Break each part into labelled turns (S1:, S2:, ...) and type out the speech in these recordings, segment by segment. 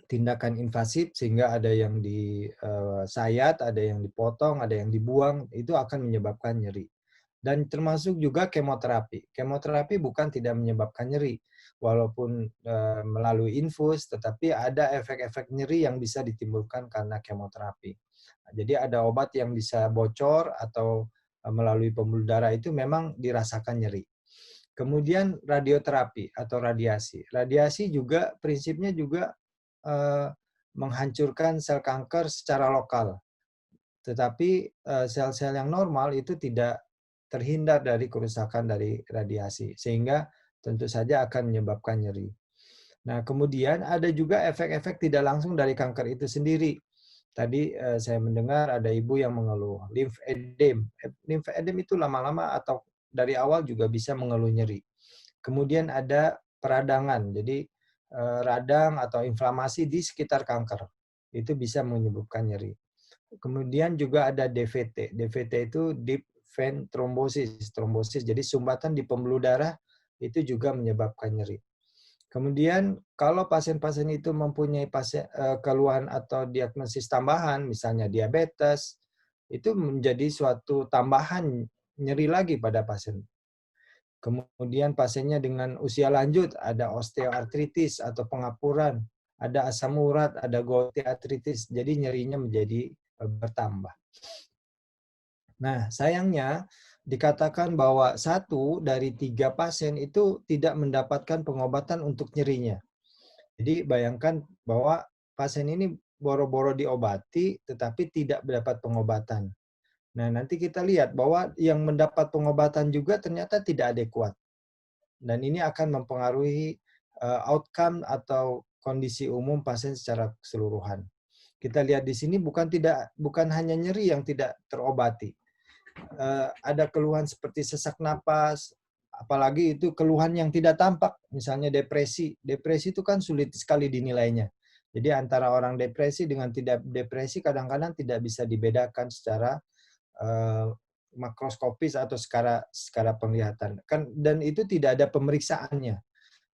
S1: tindakan invasif sehingga ada yang disayat, ada yang dipotong, ada yang dibuang, itu akan menyebabkan nyeri. Dan termasuk juga kemoterapi. Kemoterapi bukan tidak menyebabkan nyeri, walaupun melalui infus, tetapi ada efek-efek nyeri yang bisa ditimbulkan karena kemoterapi. Jadi ada obat yang bisa bocor atau melalui pembuluh darah itu memang dirasakan nyeri. Kemudian radioterapi atau radiasi. Radiasi juga prinsipnya juga menghancurkan sel kanker secara lokal. Tetapi sel-sel yang normal itu tidak terhindar dari kerusakan dari radiasi, sehingga tentu saja akan menyebabkan nyeri. Nah, kemudian ada juga efek-efek tidak langsung dari kanker itu sendiri. Tadi saya mendengar ada ibu yang mengeluh limfedem. Limfedem itu lama-lama atau dari awal juga bisa mengeluh nyeri. Kemudian ada peradangan, jadi radang atau inflamasi di sekitar kanker. Itu bisa menyebabkan nyeri. Kemudian juga ada DVT. DVT itu deep vein thrombosis. Trombosis, jadi sumbatan di pembuluh darah itu juga menyebabkan nyeri. Kemudian kalau pasien-pasien itu mempunyai keluhan atau diagnosis tambahan, misalnya diabetes, itu menjadi suatu tambahan nyeri lagi pada pasien. Kemudian pasiennya dengan usia lanjut, ada osteoartritis atau pengapuran, ada asam urat, ada gouty arthritis, jadi nyerinya menjadi bertambah. Nah, sayangnya dikatakan bahwa 1 dari 3 pasien itu tidak mendapatkan pengobatan untuk nyerinya. Jadi bayangkan bahwa pasien ini boro-boro diobati tetapi tidak mendapat pengobatan. Nah, nanti kita lihat bahwa yang mendapat pengobatan juga ternyata tidak adekuat. Dan ini akan mempengaruhi outcome atau kondisi umum pasien secara keseluruhan. Kita lihat di sini bukan hanya nyeri yang tidak terobati. Ada keluhan seperti sesak napas, apalagi itu keluhan yang tidak tampak, misalnya depresi. Depresi itu kan sulit sekali dinilainya. Jadi antara orang depresi dengan tidak depresi kadang-kadang tidak bisa dibedakan secara makroskopis atau secara penglihatan. Dan itu tidak ada pemeriksaannya.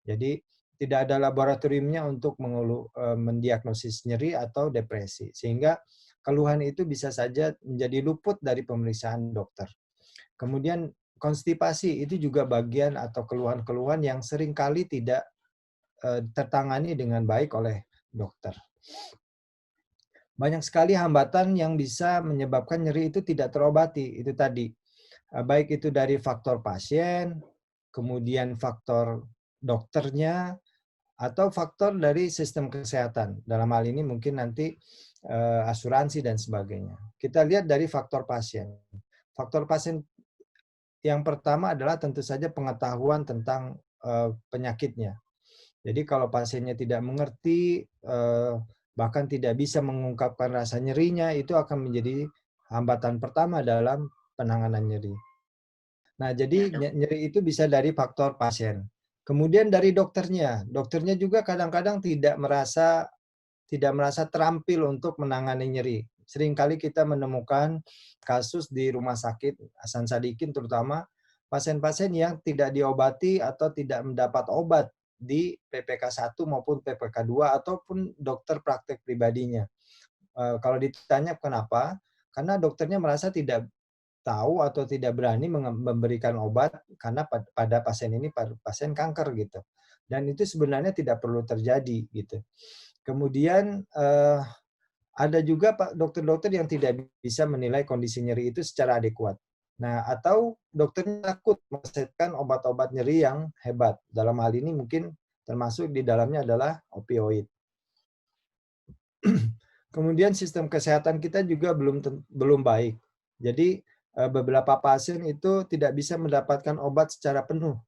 S1: Jadi tidak ada laboratoriumnya untuk mendiagnosis nyeri atau depresi. Sehingga keluhan itu bisa saja menjadi luput dari pemeriksaan dokter. Kemudian konstipasi itu juga bagian atau keluhan-keluhan yang seringkali tidak tertangani dengan baik oleh dokter. Banyak sekali hambatan yang bisa menyebabkan nyeri itu tidak terobati, itu tadi. Baik itu dari faktor pasien, kemudian faktor dokternya, atau faktor dari sistem kesehatan. Dalam hal ini mungkin nanti asuransi dan sebagainya. Kita lihat dari faktor pasien. Faktor pasien yang pertama adalah tentu saja pengetahuan tentang penyakitnya. Jadi kalau pasiennya tidak mengerti, bahkan tidak bisa mengungkapkan rasa nyerinya, itu akan menjadi hambatan pertama dalam penanganan nyeri. Nah,
S2: Ya,
S1: jadi
S2: dok.
S1: nyeri itu bisa dari faktor pasien. Kemudian dari dokternya. Dokternya juga kadang-kadang tidak merasa terampil untuk menangani nyeri. Seringkali kita menemukan kasus di rumah sakit Hasan Sadikin terutama pasien-pasien yang tidak diobati atau tidak mendapat obat di PPK 1 maupun PPK 2 ataupun dokter praktek pribadinya. Kalau ditanya kenapa? Karena dokternya merasa tidak tahu atau tidak berani memberikan obat karena pada pasien ini pasien kanker gitu. Dan itu sebenarnya tidak perlu terjadi gitu. Kemudian ada juga Pak dokter-dokter yang tidak bisa menilai kondisi nyeri itu secara adekuat. Nah, atau dokternya takut meresepkan obat-obat nyeri yang hebat. Dalam hal ini mungkin termasuk di dalamnya adalah opioid. Kemudian sistem kesehatan kita juga belum baik. Jadi beberapa pasien itu tidak bisa mendapatkan obat secara penuh,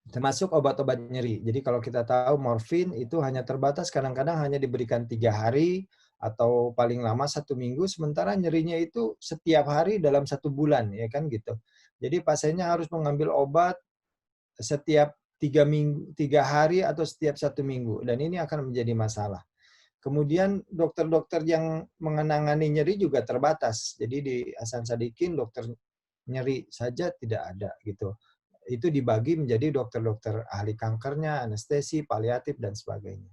S1: termasuk obat-obat nyeri. Jadi kalau kita tahu morfin itu hanya terbatas kadang-kadang hanya diberikan 3 hari atau paling lama 1 minggu, sementara nyerinya itu setiap hari dalam 1 bulan, ya kan gitu. Jadi pasiennya harus mengambil obat setiap 3 hari atau setiap 1 minggu, dan ini akan menjadi masalah. Kemudian dokter-dokter yang menangani nyeri juga terbatas. Jadi di Hasan Sadikin dokter nyeri saja tidak ada gitu. Itu dibagi menjadi dokter-dokter ahli kankernya, anestesi, paliatif dan sebagainya.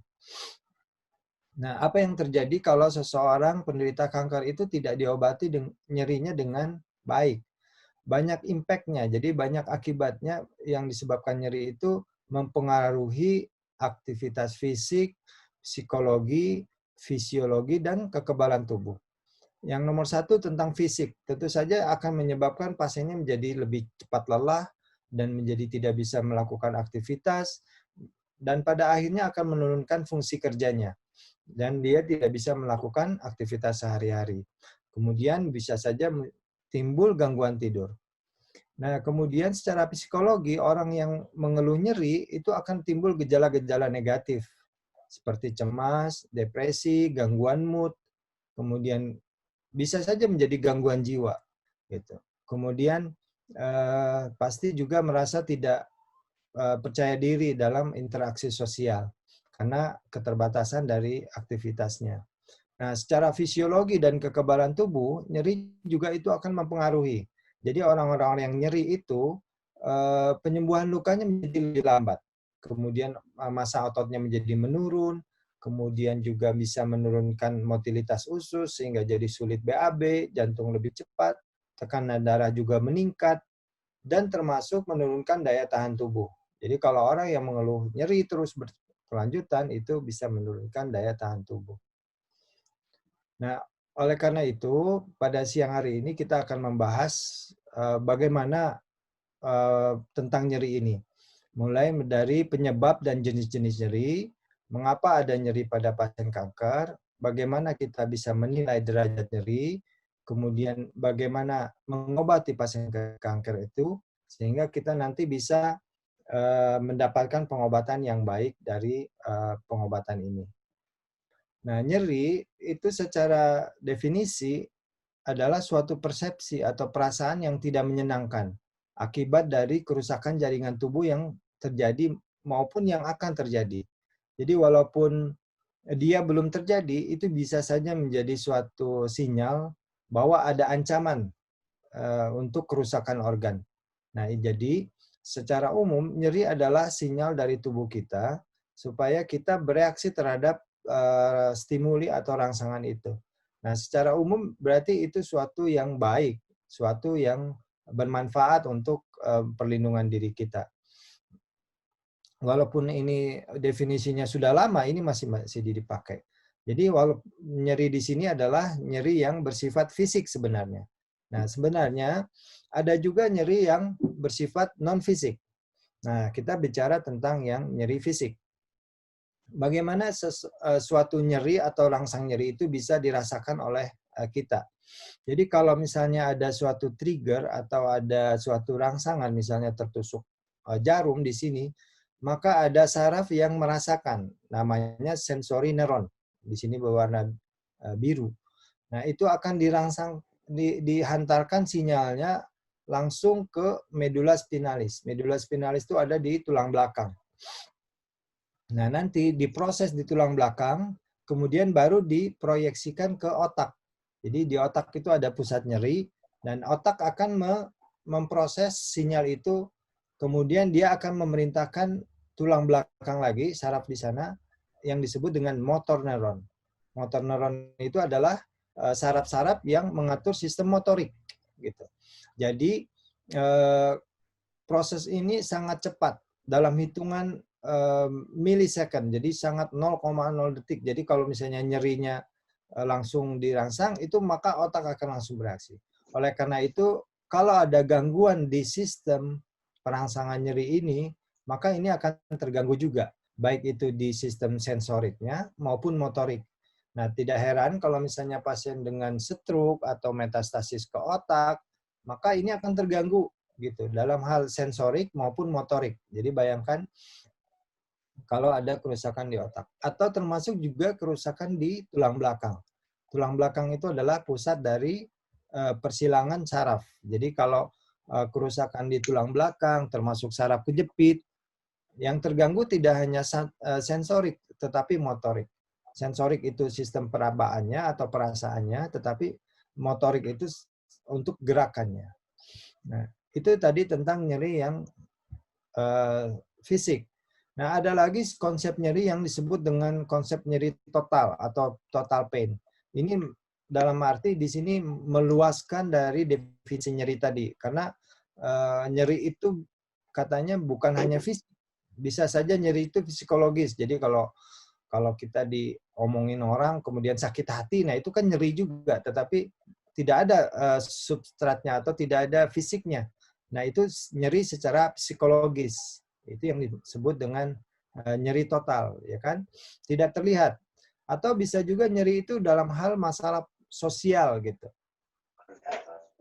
S1: Nah, apa yang terjadi kalau seseorang penderita kanker itu tidak diobati nyerinya dengan baik? Banyak impact-nya, jadi banyak akibatnya yang disebabkan nyeri itu mempengaruhi aktivitas fisik, psikologi, fisiologi, dan kekebalan tubuh. Yang nomor satu tentang fisik, tentu saja akan menyebabkan pasiennya menjadi lebih cepat lelah dan menjadi tidak bisa melakukan aktivitas, dan pada akhirnya akan menurunkan fungsi kerjanya dan dia tidak bisa melakukan aktivitas sehari-hari. Kemudian bisa saja timbul gangguan tidur. Nah, kemudian secara psikologi, orang yang mengeluh nyeri itu akan timbul gejala-gejala negatif, seperti cemas, depresi, gangguan mood, kemudian bisa saja menjadi gangguan jiwa. Gitu. Kemudian pasti juga merasa tidak percaya diri dalam interaksi sosial, karena keterbatasan dari aktivitasnya. Nah, secara fisiologi dan kekebalan tubuh, nyeri juga itu akan mempengaruhi. Jadi orang-orang yang nyeri itu, penyembuhan lukanya menjadi lebih lambat. Kemudian massa ototnya menjadi menurun, kemudian juga bisa menurunkan motilitas usus sehingga jadi sulit BAB, jantung lebih cepat, tekanan darah juga meningkat, dan termasuk menurunkan daya tahan tubuh. Jadi kalau orang yang mengeluh nyeri terus berkelanjutan, itu bisa menurunkan daya tahan tubuh. Nah, oleh karena itu, pada siang hari ini kita akan membahas bagaimana tentang nyeri ini. Mulai dari penyebab dan jenis-jenis nyeri, mengapa ada nyeri pada pasien kanker, bagaimana kita bisa menilai derajat nyeri, kemudian bagaimana mengobati pasien kanker itu, sehingga kita nanti bisa mendapatkan pengobatan yang baik dari pengobatan ini. Nah, nyeri itu secara definisi adalah suatu persepsi atau perasaan yang tidak menyenangkan akibat dari kerusakan jaringan tubuh yang terjadi maupun yang akan terjadi. Jadi walaupun dia belum terjadi, itu bisa saja menjadi suatu sinyal bahwa ada ancaman untuk kerusakan organ. Nah, jadi secara umum nyeri adalah sinyal dari tubuh kita supaya kita bereaksi terhadap stimuli atau rangsangan itu. Nah, secara umum berarti itu suatu yang baik, suatu yang bermanfaat untuk perlindungan diri kita. Walaupun ini definisinya sudah lama, ini masih dipakai. Jadi walaupun nyeri di sini adalah nyeri yang bersifat fisik sebenarnya. Nah, sebenarnya ada juga nyeri yang bersifat non-fisik. Nah, kita bicara tentang yang nyeri fisik. Bagaimana suatu nyeri atau rangsang nyeri itu bisa dirasakan oleh kita. Jadi kalau misalnya ada suatu trigger atau ada suatu rangsangan, misalnya tertusuk jarum di sini, maka ada saraf yang merasakan, namanya sensory neuron. Di sini berwarna biru. Nah, itu akan dihantarkan sinyalnya langsung ke medula spinalis. Medula spinalis itu ada di tulang belakang. Nah, nanti diproses di tulang belakang, kemudian baru diproyeksikan ke otak. Jadi di otak itu ada pusat nyeri, dan otak akan memproses sinyal itu, kemudian dia akan memerintahkan tulang belakang lagi, saraf di sana, yang disebut dengan motor neuron. Motor neuron itu adalah saraf-saraf yang mengatur sistem motorik. Gitu. Jadi proses ini sangat cepat, dalam hitungan milisecond, jadi sangat 0,0 detik. Jadi kalau misalnya nyerinya langsung dirangsang, itu maka otak akan langsung bereaksi. Oleh karena itu, kalau ada gangguan di sistem perangsangan nyeri ini, maka ini akan terganggu juga, baik itu di sistem sensoriknya maupun motorik. Nah, tidak heran kalau misalnya pasien dengan stroke atau metastasis ke otak, maka ini akan terganggu gitu dalam hal sensorik maupun motorik. Jadi bayangkan kalau ada kerusakan di otak, atau termasuk juga kerusakan di tulang belakang. Tulang belakang itu adalah pusat dari persilangan saraf. Jadi kalau kerusakan di tulang belakang, termasuk saraf kejepit, yang terganggu tidak hanya sensorik, tetapi motorik. Sensorik itu sistem perabaannya atau perasaannya, tetapi motorik itu untuk gerakannya. Nah, itu tadi tentang nyeri yang fisik. Nah, ada lagi konsep nyeri yang disebut dengan konsep nyeri total atau total pain. Ini dalam arti di sini meluaskan dari definisi nyeri tadi, karena nyeri itu katanya bukan hanya fisik, bisa saja nyeri itu psikologis. Jadi kalau kalau kita diomongin orang kemudian sakit hati, nah itu kan nyeri juga, tetapi tidak ada substratnya atau tidak ada fisiknya. Nah itu nyeri secara psikologis. Itu yang disebut dengan nyeri total, ya kan? Tidak terlihat. Atau bisa juga nyeri itu dalam hal masalah sosial gitu.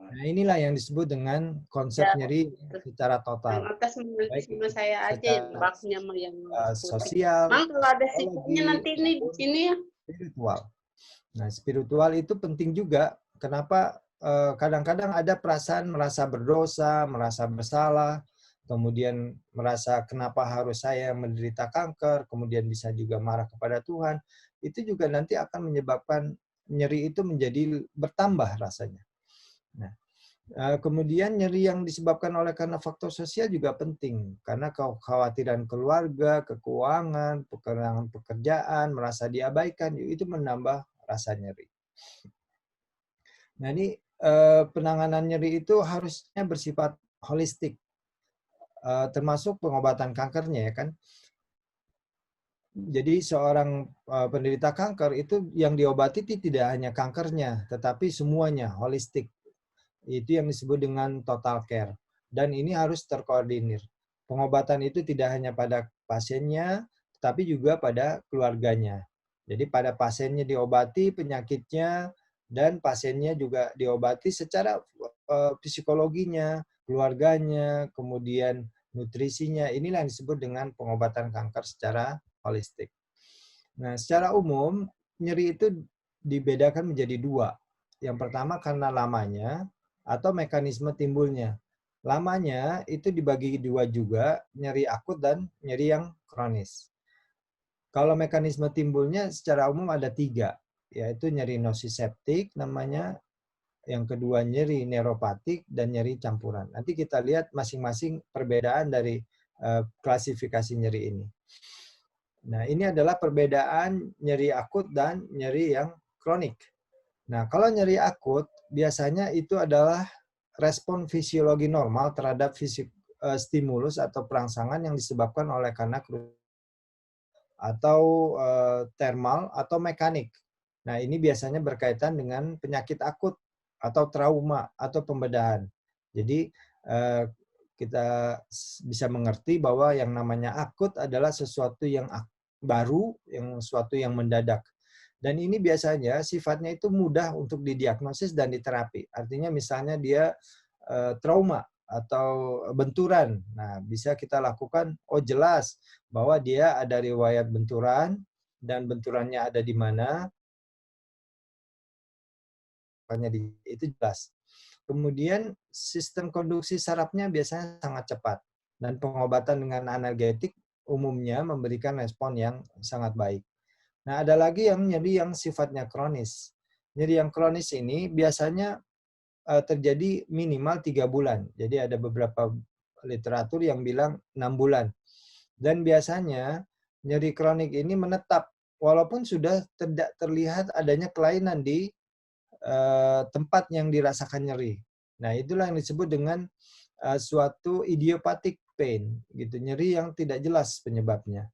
S1: Nah inilah yang disebut dengan konsep
S2: Ya,
S1: nyeri secara
S2: yang
S1: total.
S2: atas nanti
S1: Baik
S2: sama
S1: itu
S2: saya aja yang
S1: secara
S2: baknya yang putih.
S1: sosial,
S2: Mang kalau ada siputnya
S1: psikologi,
S2: nanti ini di
S1: maupun
S2: sini ya.
S1: spiritual. Nah, spiritual itu penting juga. Kenapa? Kadang-kadang ada perasaan merasa berdosa, merasa bersalah, kemudian merasa kenapa harus saya menderita kanker, kemudian bisa juga marah kepada Tuhan. Itu juga nanti akan menyebabkan nyeri itu menjadi bertambah rasanya. Nah, kemudian nyeri yang disebabkan oleh karena faktor sosial juga penting, karena kekhawatiran keluarga, keuangan, kekurangan pekerjaan, merasa diabaikan, itu menambah rasa nyeri. Nah ini penanganan nyeri itu harusnya bersifat holistik, termasuk pengobatan kankernya ya kan. Jadi seorang penderita kanker itu yang diobati tidak hanya kankernya, tetapi semuanya holistik. Itu yang disebut dengan total care. Dan ini harus terkoordinir. Pengobatan itu tidak hanya pada pasiennya, tetapi juga pada keluarganya. Jadi pada pasiennya diobati penyakitnya, dan pasiennya juga diobati secara psikologinya, keluarganya, kemudian nutrisinya. Inilah yang disebut dengan pengobatan kanker secara holistik. Nah, secara umum, nyeri itu dibedakan menjadi dua. Yang pertama karena lamanya atau mekanisme timbulnya. Lamanya itu dibagi dua juga, nyeri akut dan nyeri yang kronis. Kalau mekanisme timbulnya secara umum ada tiga, yaitu nyeri nosiseptik namanya, yang kedua nyeri neuropatik, dan nyeri campuran. Nanti kita lihat masing-masing perbedaan dari klasifikasi nyeri ini. Nah, ini adalah perbedaan nyeri akut dan nyeri yang kronik. Nah, kalau nyeri akut, biasanya itu adalah respon fisiologi normal terhadap stimulus atau perangsangan yang disebabkan oleh karena atau thermal atau mekanik. Nah, ini biasanya berkaitan dengan penyakit akut atau trauma atau pembedahan. Jadi, kita bisa mengerti bahwa yang namanya akut adalah sesuatu yang baru, yang sesuatu yang mendadak. Dan ini biasanya sifatnya itu mudah untuk didiagnosis dan diterapi. Artinya misalnya dia trauma atau benturan. Nah, bisa kita lakukan, oh jelas bahwa dia ada riwayat benturan dan benturannya ada di mana, itu jelas. Kemudian sistem konduksi sarafnya biasanya sangat cepat dan pengobatan dengan analgetik umumnya memberikan respon yang sangat baik. Nah, ada lagi yang nyeri yang sifatnya kronis. Nyeri yang kronis ini biasanya terjadi minimal 3 bulan. Jadi ada beberapa literatur yang bilang 6 bulan. Dan biasanya nyeri kronik ini menetap walaupun sudah tidak terlihat adanya kelainan di tempat yang dirasakan nyeri. Nah, itulah yang disebut dengan suatu idiopathic pain, gitu, nyeri yang tidak jelas penyebabnya.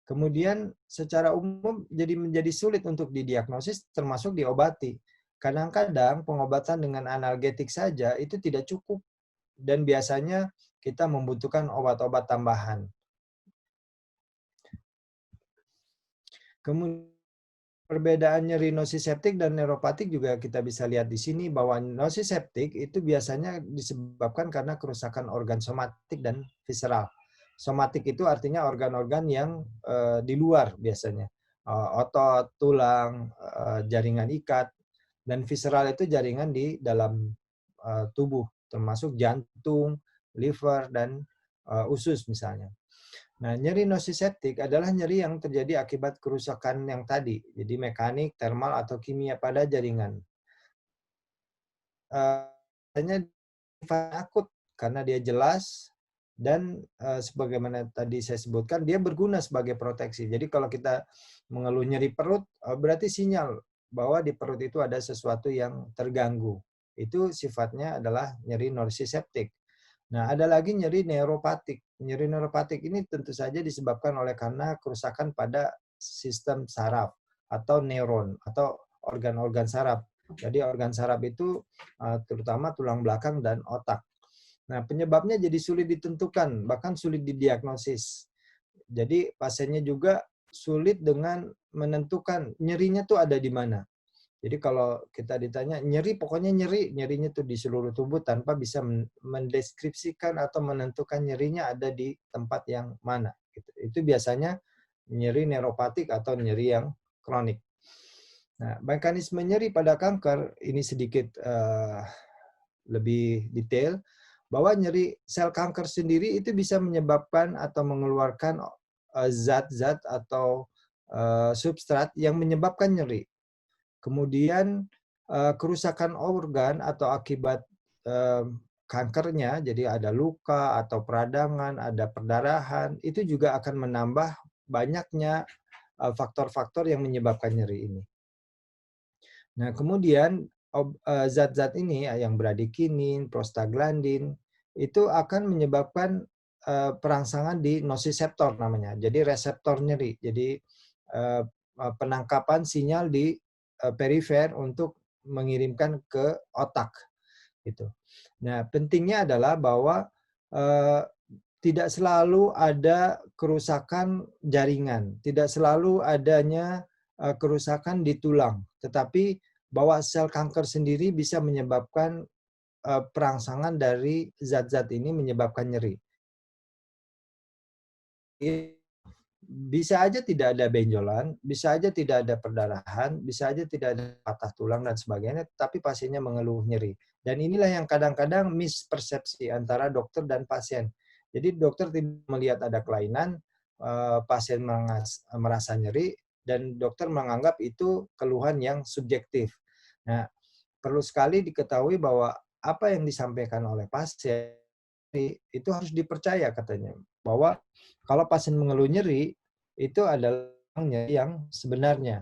S1: Kemudian secara umum menjadi sulit untuk didiagnosis termasuk diobati. Kadang-kadang pengobatan dengan analgetik saja itu tidak cukup dan biasanya kita membutuhkan obat-obat tambahan. Kemudian perbedaan nyeri nosiseptik dan neuropatik juga kita bisa lihat di sini bahwa nosiseptik itu biasanya disebabkan karena kerusakan organ somatik dan visceral. Somatik itu artinya organ-organ yang di luar biasanya. Otot, tulang, jaringan ikat, dan visceral itu jaringan di dalam tubuh, termasuk jantung, liver, dan usus misalnya. Nah, nyeri nosiseptik adalah nyeri yang terjadi akibat kerusakan yang tadi, jadi mekanik, termal, atau kimia pada jaringan. Biasanya akut karena dia jelas dan sebagaimana tadi saya sebutkan, dia berguna sebagai proteksi. Jadi kalau kita mengeluh nyeri perut, berarti sinyal bahwa di perut itu ada sesuatu yang terganggu. Itu sifatnya adalah nyeri nociceptik. Nah, ada lagi nyeri neuropatik. Nyeri neuropatik ini tentu saja disebabkan oleh karena kerusakan pada sistem saraf atau neuron atau organ-organ saraf. Jadi organ saraf itu terutama tulang belakang dan otak. Nah, penyebabnya jadi sulit ditentukan, bahkan sulit didiagnosis. Jadi pasiennya juga sulit dengan menentukan nyerinya tuh ada di mana. Jadi kalau kita ditanya nyeri, pokoknya nyeri, nyerinya tuh di seluruh tubuh tanpa bisa mendeskripsikan atau menentukan nyerinya ada di tempat yang mana. Itu biasanya nyeri neuropatik atau nyeri yang kronik. Nah, mekanisme nyeri pada kanker ini sedikit lebih detail, bahwa nyeri sel kanker sendiri itu bisa menyebabkan atau mengeluarkan zat-zat atau substrat yang menyebabkan nyeri. Kemudian kerusakan organ atau akibat kankernya, jadi ada luka atau peradangan, ada perdarahan, itu juga akan menambah banyaknya faktor-faktor yang menyebabkan nyeri ini. Nah, kemudian zat-zat ini yang bradikinin, prostaglandin, itu akan menyebabkan perangsangan di nociceptor namanya. Jadi reseptor nyeri. Jadi penangkapan sinyal di perifer untuk mengirimkan ke otak gitu. Nah, pentingnya adalah bahwa tidak selalu ada kerusakan jaringan, tidak selalu adanya kerusakan di tulang, tetapi bahwa sel kanker sendiri bisa menyebabkan perangsangan dari zat-zat ini menyebabkan nyeri. Bisa aja tidak ada benjolan, bisa aja tidak ada perdarahan, bisa aja tidak ada patah tulang dan sebagainya, tapi pasiennya mengeluh nyeri. Dan inilah yang kadang-kadang mispersepsi antara dokter dan pasien. Jadi dokter tidak melihat ada kelainan, pasien merasa nyeri, dan dokter menganggap itu keluhan yang subjektif. Nah, perlu sekali diketahui bahwa apa yang disampaikan oleh pasien itu harus dipercaya katanya. Bahwa kalau pasien mengeluh nyeri, itu adalah nyeri yang sebenarnya.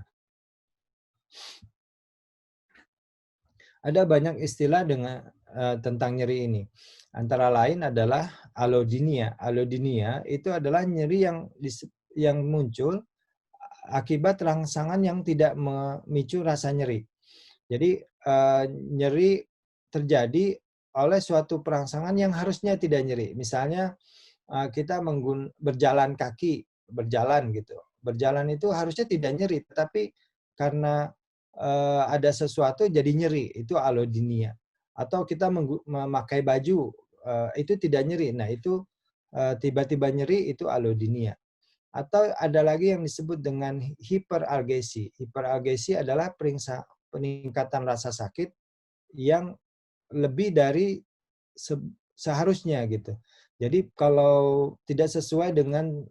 S1: Ada banyak istilah tentang nyeri ini. Antara lain adalah allodynia. Allodynia itu adalah nyeri yang muncul akibat rangsangan yang tidak memicu rasa nyeri. Jadi nyeri terjadi oleh suatu perangsangan yang harusnya tidak nyeri. Misalnya kita berjalan kaki, berjalan gitu. Berjalan itu harusnya tidak nyeri, tetapi karena ada sesuatu jadi nyeri, itu allodynia. Atau kita memakai baju, itu tidak nyeri. Nah, itu tiba-tiba nyeri, itu allodynia. Atau ada lagi yang disebut dengan hiperalgesi. Hiperalgesi adalah peningkatan rasa sakit yang lebih dari seharusnya gitu. Jadi kalau tidak sesuai dengan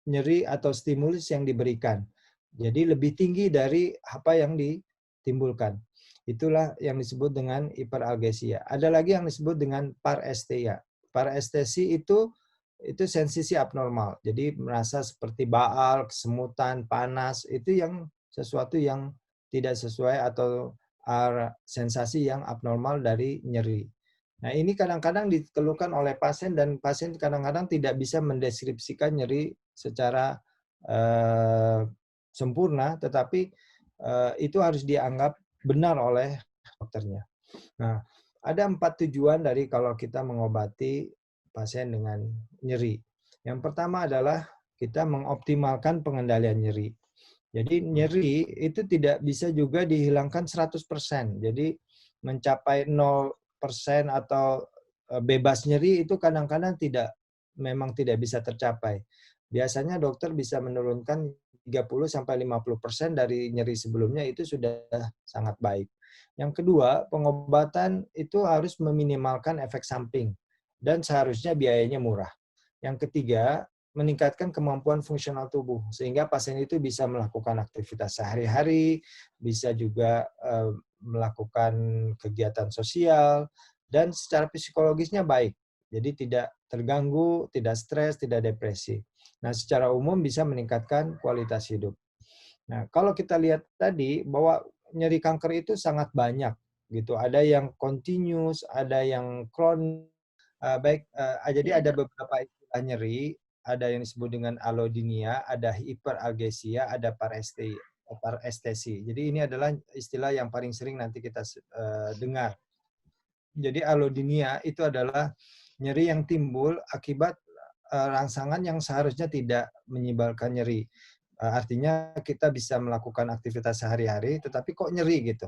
S1: nyeri atau stimulus yang diberikan. Jadi lebih tinggi dari apa yang ditimbulkan. Itulah yang disebut dengan hiperalgesia. Ada lagi yang disebut dengan parestesia. Parestesi itu sensasi abnormal. Jadi merasa seperti baal, kesemutan, panas, itu yang sesuatu yang tidak sesuai atau sensasi yang abnormal dari nyeri. Nah, ini kadang-kadang dikeluhkan oleh pasien dan pasien kadang-kadang tidak bisa mendeskripsikan nyeri secara sempurna, tetapi itu harus dianggap benar oleh dokternya. Nah, ada 4 tujuan dari kalau kita mengobati pasien dengan nyeri. Yang pertama adalah kita mengoptimalkan pengendalian nyeri. Jadi nyeri itu tidak bisa juga dihilangkan 100%. Jadi mencapai 0% atau bebas nyeri itu kadang-kadang memang tidak bisa tercapai. Biasanya dokter bisa menurunkan 30-50% dari nyeri sebelumnya, itu sudah sangat baik. Yang kedua, pengobatan itu harus meminimalkan efek samping dan seharusnya biayanya murah. Yang ketiga, meningkatkan kemampuan fungsional tubuh sehingga pasien itu bisa melakukan aktivitas sehari-hari, bisa juga melakukan kegiatan sosial dan secara psikologisnya baik. Jadi tidak terganggu, tidak stres, tidak depresi. Nah, secara umum bisa meningkatkan kualitas hidup. Nah, kalau kita lihat tadi bahwa nyeri kanker itu sangat banyak gitu. Ada yang continuous, ada yang kronis. Jadi
S2: Ya,
S1: ada
S2: Dok.
S1: beberapa istilah nyeri, ada yang disebut dengan allodynia, ada hiperalgesia, ada parestesi. Jadi ini adalah istilah yang paling sering nanti kita dengar. Jadi allodynia itu adalah nyeri yang timbul akibat rangsangan yang seharusnya tidak menyebabkan nyeri. Artinya kita bisa melakukan aktivitas sehari-hari, tetapi kok nyeri gitu.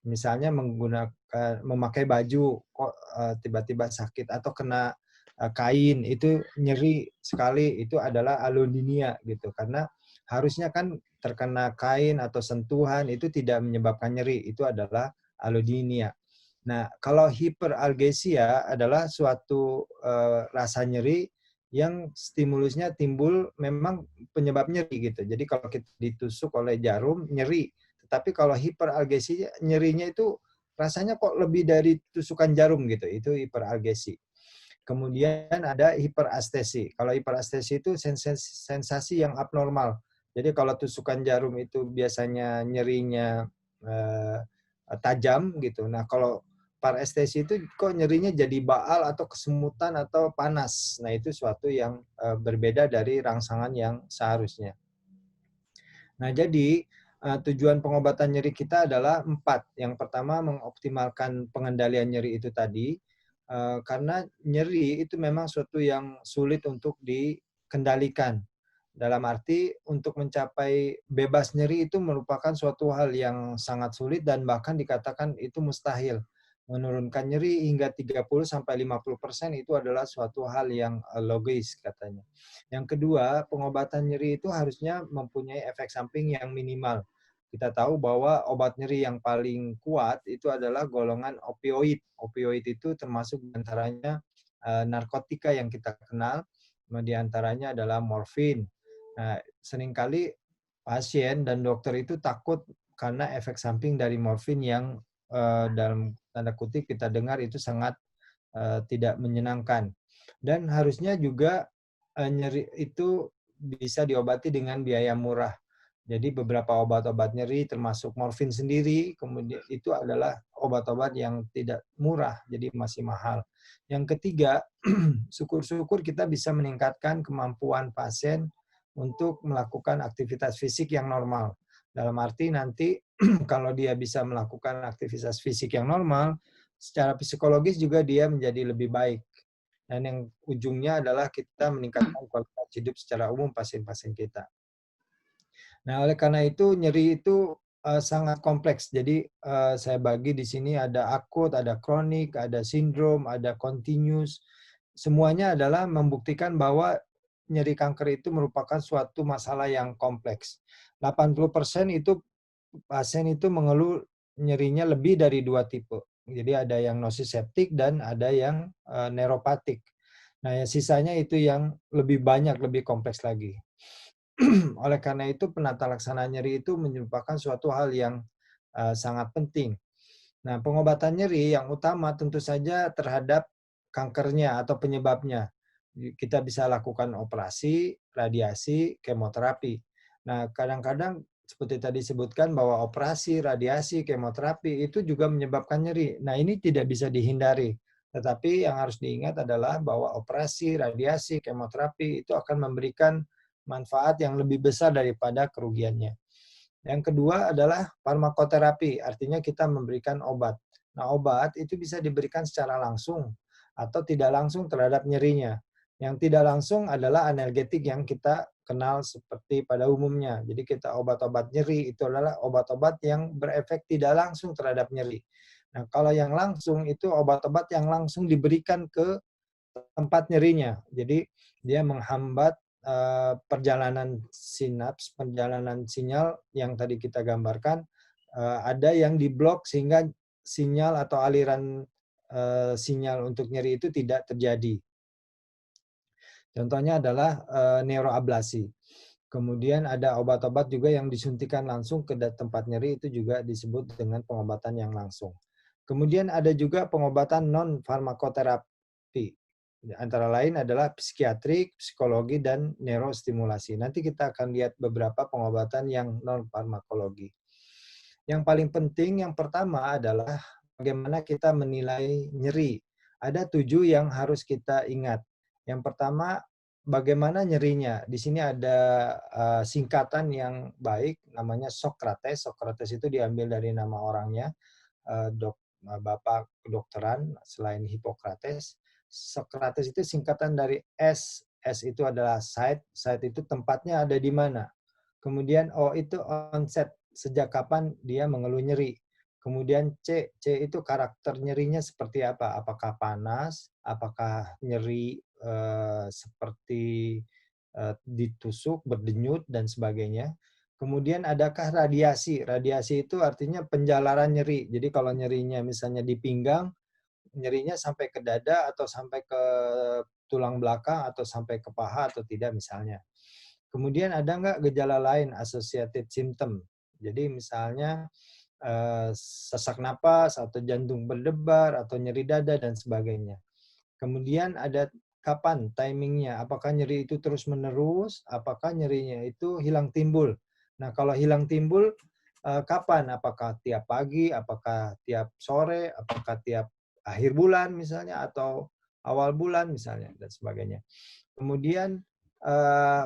S1: Misalnya memakai baju kok tiba-tiba sakit atau kena kain itu nyeri sekali, itu adalah allodynia gitu. Karena harusnya kan terkena kain atau sentuhan itu tidak menyebabkan nyeri, itu adalah allodynia. Nah, kalau hiperalgesia adalah suatu rasa nyeri yang stimulusnya timbul memang penyebab nyeri gitu. Jadi kalau kita ditusuk oleh jarum nyeri, tetapi kalau hiperalgesia nyerinya itu rasanya kok lebih dari tusukan jarum gitu. Itu hiperalgesi. Kemudian ada hiperastesi. Kalau hiperastesi itu sensasi yang abnormal. Jadi kalau tusukan jarum itu biasanya nyerinya tajam gitu. Nah, kalau parestesi itu kok nyerinya jadi baal atau kesemutan atau panas. Nah, itu suatu yang berbeda dari rangsangan yang seharusnya. Nah, jadi tujuan pengobatan nyeri kita adalah 4. Yang pertama, mengoptimalkan pengendalian nyeri itu tadi, karena nyeri itu memang suatu yang sulit untuk dikendalikan. Dalam arti untuk mencapai bebas nyeri itu merupakan suatu hal yang sangat sulit dan bahkan dikatakan itu mustahil. Menurunkan nyeri hingga 30-50% itu adalah suatu hal yang logis katanya. Yang kedua, pengobatan nyeri itu harusnya mempunyai efek samping yang minimal. Kita tahu bahwa obat nyeri yang paling kuat itu adalah golongan opioid. Opioid itu termasuk diantaranya narkotika yang kita kenal, diantaranya adalah morfin. Nah, seringkali pasien dan dokter itu takut karena efek samping dari morfin yang dalam tanda kutip kita dengar itu sangat tidak menyenangkan. Dan harusnya juga nyeri itu bisa diobati dengan biaya murah. Jadi beberapa obat-obat nyeri termasuk morfin sendiri, kemudian itu adalah obat-obat yang tidak murah, jadi masih mahal. Yang ketiga, syukur-syukur kita bisa meningkatkan kemampuan pasien untuk melakukan aktivitas fisik yang normal. Dalam arti nanti kalau dia bisa melakukan aktivitas fisik yang normal, secara psikologis juga dia menjadi lebih baik. Dan yang ujungnya adalah kita meningkatkan kualitas hidup secara umum pasien-pasien kita. Nah, oleh karena itu nyeri itu sangat kompleks. Jadi saya bagi di sini ada akut, ada kronik, ada sindrom, ada continuous. Semuanya adalah membuktikan bahwa nyeri kanker itu merupakan suatu masalah yang kompleks. 80% itu pasien itu mengeluh nyerinya lebih dari 2 tipe. Jadi ada yang nosiseptik dan ada yang neuropatik. Nah, yang sisanya itu yang lebih banyak, lebih kompleks lagi. Oleh karena itu penata laksana nyeri itu merupakan suatu hal yang sangat penting. Nah, pengobatan nyeri yang utama tentu saja terhadap kankernya atau penyebabnya. Kita bisa lakukan operasi, radiasi, kemoterapi. Nah, kadang-kadang seperti tadi disebutkan bahwa operasi, radiasi, kemoterapi itu juga menyebabkan nyeri. Nah, ini tidak bisa dihindari. Tetapi yang harus diingat adalah bahwa operasi, radiasi, kemoterapi itu akan memberikan manfaat yang lebih besar daripada kerugiannya. Yang kedua adalah farmakoterapi, artinya kita memberikan obat. Nah, obat itu bisa diberikan secara langsung atau tidak langsung terhadap nyerinya. Yang tidak langsung adalah analgetik yang kita kenal seperti pada umumnya. Jadi kita obat-obat nyeri itu adalah obat-obat yang berefek tidak langsung terhadap nyeri. Nah, kalau yang langsung itu obat-obat yang langsung diberikan ke tempat nyerinya. Jadi dia menghambat perjalanan sinaps, perjalanan sinyal yang tadi kita gambarkan, ada yang diblok sehingga sinyal atau aliran sinyal untuk nyeri itu tidak terjadi. Contohnya adalah neuroablasi. Kemudian ada obat-obat juga yang disuntikan langsung ke tempat nyeri, itu juga disebut dengan pengobatan yang langsung. Kemudian ada juga pengobatan non farmakoterapi. Antara lain adalah psikiatrik, psikologi, dan neurostimulasi. Nanti kita akan lihat beberapa pengobatan yang non-farmakologi. Yang paling penting yang pertama adalah bagaimana kita menilai nyeri. Ada 7 yang harus kita ingat. Yang pertama, bagaimana nyerinya. Di sini ada singkatan yang baik, namanya Socrates. Socrates itu diambil dari nama orangnya, bapak kedokteran selain Hippocrates. Socrates itu singkatan dari S. S itu adalah site. Site itu tempatnya ada di mana. Kemudian O itu onset, sejak kapan dia mengeluh nyeri. Kemudian C, C itu karakter nyerinya seperti apa? Apakah panas? Apakah nyeri seperti ditusuk, berdenyut, dan sebagainya. Kemudian adakah radiasi? Radiasi itu artinya penjalaran nyeri. Jadi kalau nyerinya misalnya di pinggang, nyerinya sampai ke dada atau sampai ke tulang belakang atau sampai ke paha atau tidak misalnya. Kemudian ada nggak gejala lain associated symptom? Jadi misalnya sesak napas atau jantung berdebar atau nyeri dada dan sebagainya. Kemudian ada kapan timingnya? Apakah nyeri itu terus-menerus? Apakah nyerinya itu hilang timbul? Nah, kalau hilang timbul, kapan? Apakah tiap pagi? Apakah tiap sore? Apakah tiap akhir bulan misalnya? Atau awal bulan misalnya? Dan sebagainya. Kemudian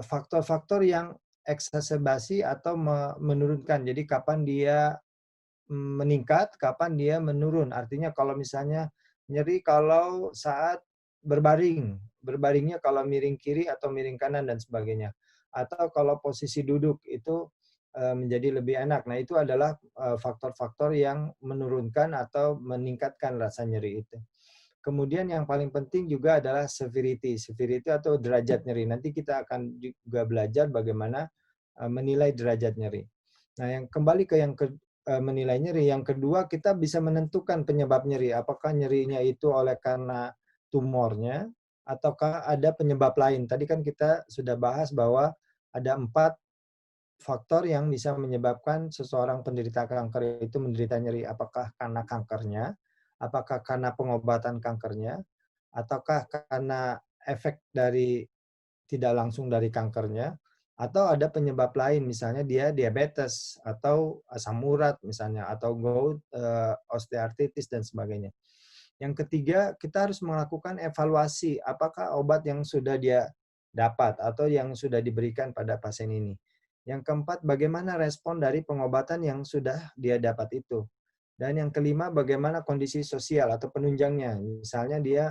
S1: faktor-faktor yang eksaserbasi atau menurunkan. Jadi kapan dia meningkat, kapan dia menurun. Artinya kalau misalnya nyeri kalau saat berbaring, berbaringnya kalau miring kiri atau miring kanan dan sebagainya. Atau kalau posisi duduk itu menjadi lebih enak. Nah, itu adalah faktor-faktor yang menurunkan atau meningkatkan rasa nyeri itu. Kemudian yang paling penting juga adalah severity. Severity atau derajat nyeri. Nanti kita akan juga belajar bagaimana menilai derajat nyeri. Nah, yang kembali ke yang menilai nyeri. Yang kedua, kita bisa menentukan penyebab nyeri. Apakah nyerinya itu oleh karena tumornya, ataukah ada penyebab lain. Tadi kan kita sudah bahas bahwa ada 4 faktor yang bisa menyebabkan seseorang penderita kanker itu menderita nyeri. Apakah karena kankernya, apakah karena pengobatan kankernya, ataukah karena efek dari tidak langsung dari kankernya, atau ada penyebab lain, misalnya dia diabetes, atau asam urat misalnya, atau gout, osteoartritis, dan sebagainya. Yang ketiga, kita harus melakukan evaluasi, apakah obat yang sudah dia dapat atau yang sudah diberikan pada pasien ini. Yang keempat, bagaimana respon dari pengobatan yang sudah dia dapat itu. Dan yang kelima, bagaimana kondisi sosial atau penunjangnya. Misalnya dia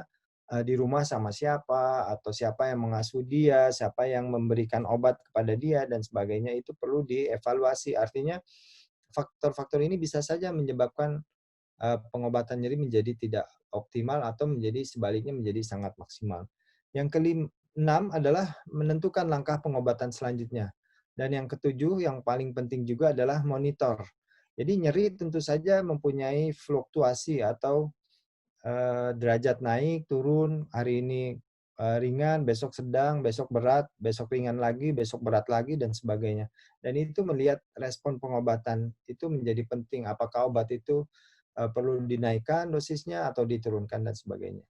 S1: di rumah sama siapa, atau siapa yang mengasuh dia, siapa yang memberikan obat kepada dia, dan sebagainya, itu perlu dievaluasi. Artinya, faktor-faktor ini bisa saja menyebabkan pengobatan nyeri menjadi tidak optimal atau menjadi sebaliknya menjadi sangat maksimal. Yang keenam adalah menentukan langkah pengobatan selanjutnya. Dan yang ketujuh, yang paling penting juga adalah monitor. Jadi nyeri tentu saja mempunyai fluktuasi atau derajat naik, turun, hari ini ringan, besok sedang, besok berat, besok ringan lagi, besok berat lagi, dan sebagainya. Dan itu melihat respon pengobatan itu menjadi penting. Apakah obat itu perlu dinaikkan dosisnya atau diturunkan dan sebagainya.